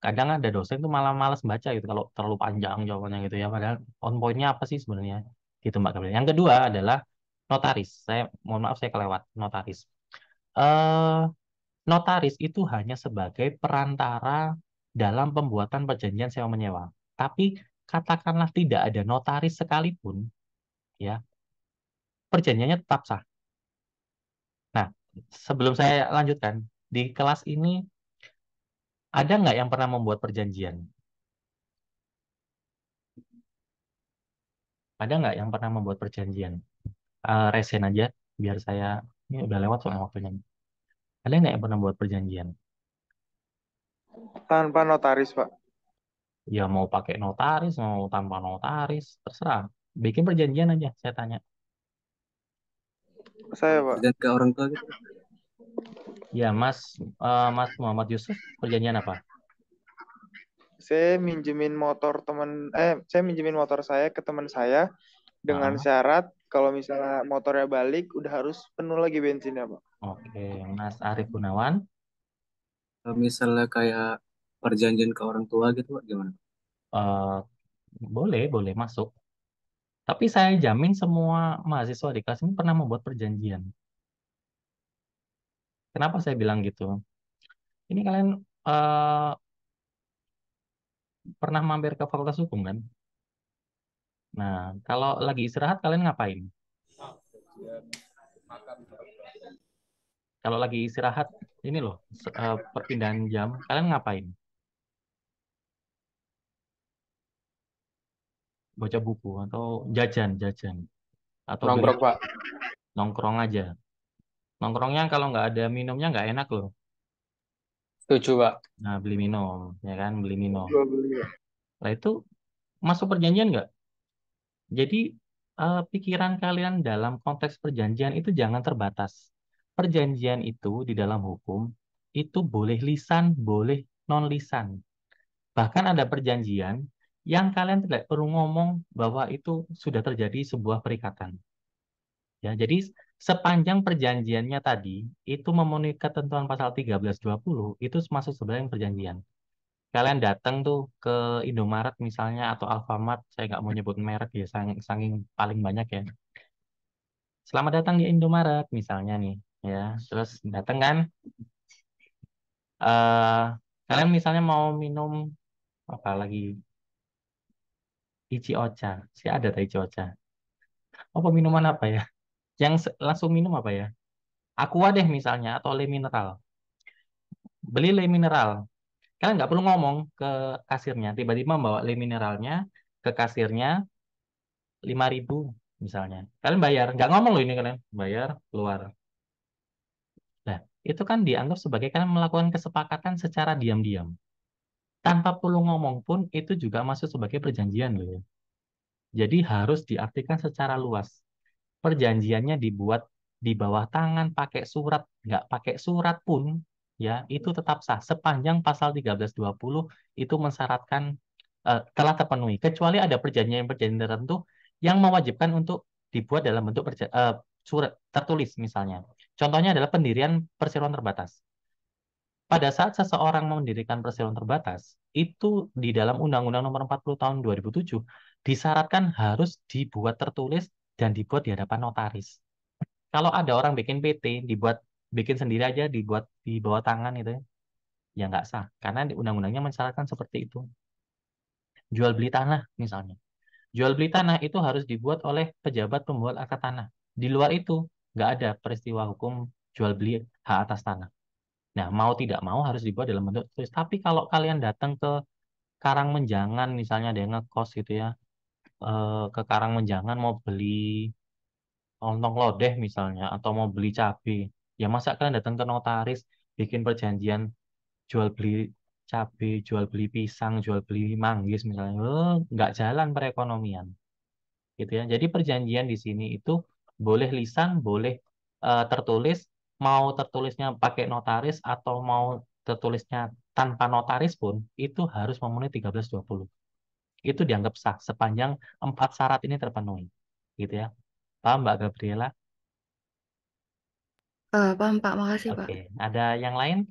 Kadang ada dosen tuh malah malas baca gitu kalau terlalu panjang jawabannya gitu ya. Padahal on point-nya apa sih sebenarnya? Gitu Mbak Gabriel. Yang kedua adalah notaris. Saya mohon maaf saya kelewat notaris. Eh Notaris itu hanya sebagai perantara dalam pembuatan perjanjian sewa menyewa. Tapi katakanlah tidak ada notaris sekalipun, ya perjanjiannya tetap sah. Nah, sebelum saya lanjutkan, di kelas ini ada nggak yang pernah membuat perjanjian? Ada nggak yang pernah membuat perjanjian? Resen aja, biar saya, ini udah lewat soalnya waktunya. Ada nggak yang pernah membuat perjanjian? Tanpa notaris, Pak. Ya mau pakai notaris, mau tanpa notaris, terserah. Bikin perjanjian aja, saya tanya. Saya, Pak. Dan ke orang tua gitu. Ya, Mas Muhammad Yusuf, perjanjian apa? Saya minjemin motor saya ke teman saya dengan syarat kalau misalnya motornya balik udah harus penuh lagi bensinnya, Pak. Oke, Mas Arief Gunawan. Kalau misalnya kayak perjanjian ke orang tua gitu, Pak, gimana? Boleh masuk. Tapi saya jamin semua mahasiswa di kelas ini pernah membuat perjanjian. Kenapa saya bilang gitu? Ini kalian pernah mampir ke Fakultas Hukum kan? Nah, kalau lagi istirahat kalian ngapain? Kalau lagi istirahat, ini loh, perpindahan jam, kalian ngapain? Baca buku atau jajan atau beli Nongkrong, Pak. nongkrong aja. Nongkrongnya kalau nggak ada minumnya nggak enak loh. Setuju, Pak. Nah, beli minum, ya kan, beli minum. Jual beli, Pak. Nah, itu masuk perjanjian nggak? Jadi, pikiran kalian dalam konteks perjanjian itu jangan terbatas. Perjanjian itu di dalam hukum, itu boleh lisan, boleh non-lisan. Bahkan ada perjanjian yang kalian tidak perlu ngomong bahwa itu sudah terjadi sebuah perikatan. Ya, jadi sepanjang perjanjiannya tadi itu memenuhi ketentuan pasal 1320 itu masuk sebenarnya perjanjian. Kalian datang tuh ke Indomaret misalnya atau Alfamart, saya nggak mau nyebut merek ya, saking paling banyak ya. Selamat datang di Indomaret misalnya nih, ya. Terus datang kan, kalian misalnya mau minum apa lagi? Ichi Ocha, sih ada tak Ichi Ocha? Apa minuman apa ya? Yang langsung minum apa ya? Aqua deh misalnya atau Le Mineral. Beli Le Mineral. Kalian nggak perlu ngomong ke kasirnya, tiba-tiba bawa Le Mineralnya ke kasirnya 5.000 misalnya. Kalian bayar, nggak ngomong loh ini kalian, bayar keluar. Nah, itu kan dianggap sebagai kalian melakukan kesepakatan secara diam-diam. Tanpa perlu ngomong pun itu juga masuk sebagai perjanjian loh ya. Jadi harus diartikan secara luas. Perjanjiannya dibuat di bawah tangan pakai surat, nggak pakai surat pun ya itu tetap sah sepanjang pasal 1320 itu mensyaratkan telah terpenuhi, kecuali ada perjanjian-perjanjian tertentu yang mewajibkan untuk dibuat dalam bentuk surat tertulis misalnya. Contohnya adalah pendirian perseroan terbatas. Pada saat seseorang mendirikan perseroan terbatas, itu di dalam Undang-Undang Nomor 40 Tahun 2007 disyaratkan harus dibuat tertulis dan dibuat di hadapan notaris. Kalau ada orang bikin PT, bikin sendiri aja, dibuat di bawah tangan itu, ya nggak sah. Karena di undang-undangnya mensyaratkan seperti itu. Jual beli tanah misalnya. Jual beli tanah itu harus dibuat oleh pejabat pembuat akad tanah. Di luar itu nggak ada peristiwa hukum jual beli hak atas tanah. Nah, mau tidak mau harus dibuat dalam bentuk tertulis. Tapi kalau kalian datang ke Karangmenjangan, misalnya ada yang ngekos gitu ya, ke Karangmenjangan mau beli lontong lodeh misalnya, atau mau beli cabai, ya masa kalian datang ke notaris, bikin perjanjian jual beli cabai, jual beli pisang, jual beli manggis misalnya, nggak jalan perekonomian, gitu ya. Jadi perjanjian di sini itu boleh lisan, boleh tertulis, mau tertulisnya pakai notaris atau mau tertulisnya tanpa notaris pun itu harus memenuhi 1320. Itu dianggap sah sepanjang 4 syarat ini terpenuhi, gitu ya. Paham Mbak Gabriela? Paham Pak, makasih Pak. Oke, ada yang lain?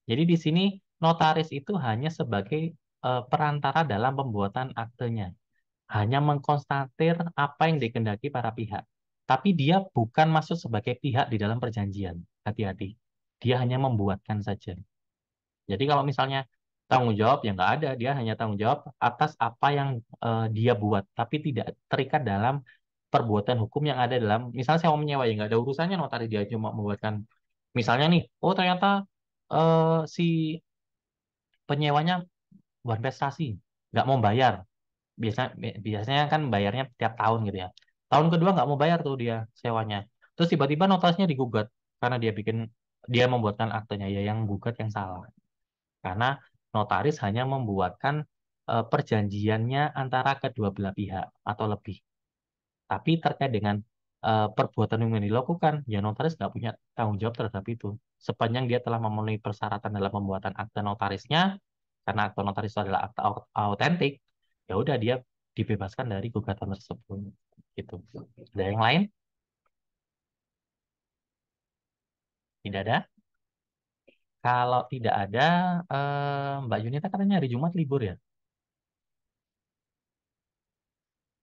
Jadi di sini notaris itu hanya sebagai perantara dalam pembuatan aktenya. Hanya mengkonstatir apa yang dikehendaki para pihak. Tapi dia bukan masuk sebagai pihak di dalam perjanjian. Hati-hati. Dia hanya membuatkan saja. Jadi kalau misalnya tanggung jawab, ya nggak ada. Dia hanya tanggung jawab atas apa yang dia buat. Tapi tidak terikat dalam perbuatan hukum yang ada dalam, misalnya sewa menyewa ya nggak ada urusannya notaris, dia cuma membuatkan, misalnya nih, oh ternyata si penyewanya buat investasi, nggak mau bayar. Biasanya kan bayarnya tiap tahun gitu ya. Tahun kedua nggak mau bayar tuh dia sewanya. Terus tiba-tiba notarisnya digugat karena dia membuatkan aktenya, ya yang gugat yang salah. Karena notaris hanya membuatkan perjanjiannya antara kedua belah pihak atau lebih. Tapi terkait dengan perbuatan yang dilakukan, ya notaris nggak punya tanggung jawab terhadap itu. Sepanjang dia telah memenuhi persyaratan dalam pembuatan akta notarisnya, karena akta notaris itu adalah akta autentik, ya udah dia dibebaskan dari gugatan tersebut. Gitu. Ada yang lain? Tidak ada? Kalau tidak ada, Mbak Yunita katanya hari Jumat libur ya?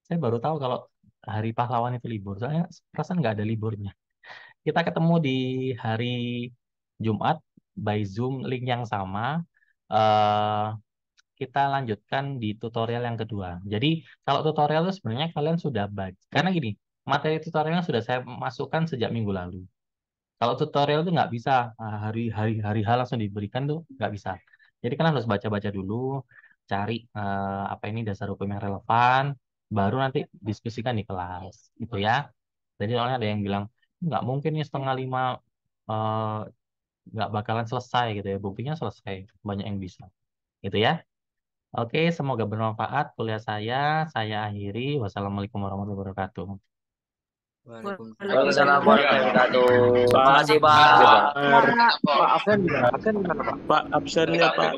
Saya baru tahu kalau hari pahlawan itu libur. Soalnya perasaan nggak ada liburnya. Kita ketemu di hari Jumat by Zoom, link yang sama. Kita lanjutkan di tutorial yang kedua. Jadi kalau tutorial itu sebenarnya kalian sudah baca. Karena gini, materi tutorialnya sudah saya masukkan sejak minggu lalu. Kalau tutorial itu nggak bisa hari H langsung diberikan tuh nggak bisa. Jadi kalian harus baca-baca dulu, cari apa ini dasar hukum yang relevan, baru nanti diskusikan di kelas, gitu ya. Jadi soalnya ada yang bilang nggak mungkin nih 4:30 nggak bakalan selesai gitu ya. Buktinya selesai, banyak yang bisa, gitu ya. Oke, semoga bermanfaat kuliah saya. Saya akhiri. Wassalamualaikum warahmatullahi wabarakatuh. Waalaikumsalam warahmatullahi wabarakatuh. Terima kasih, Pak. Pak absen gimana? Absen gimana, Pak? Pak, absennya Pak.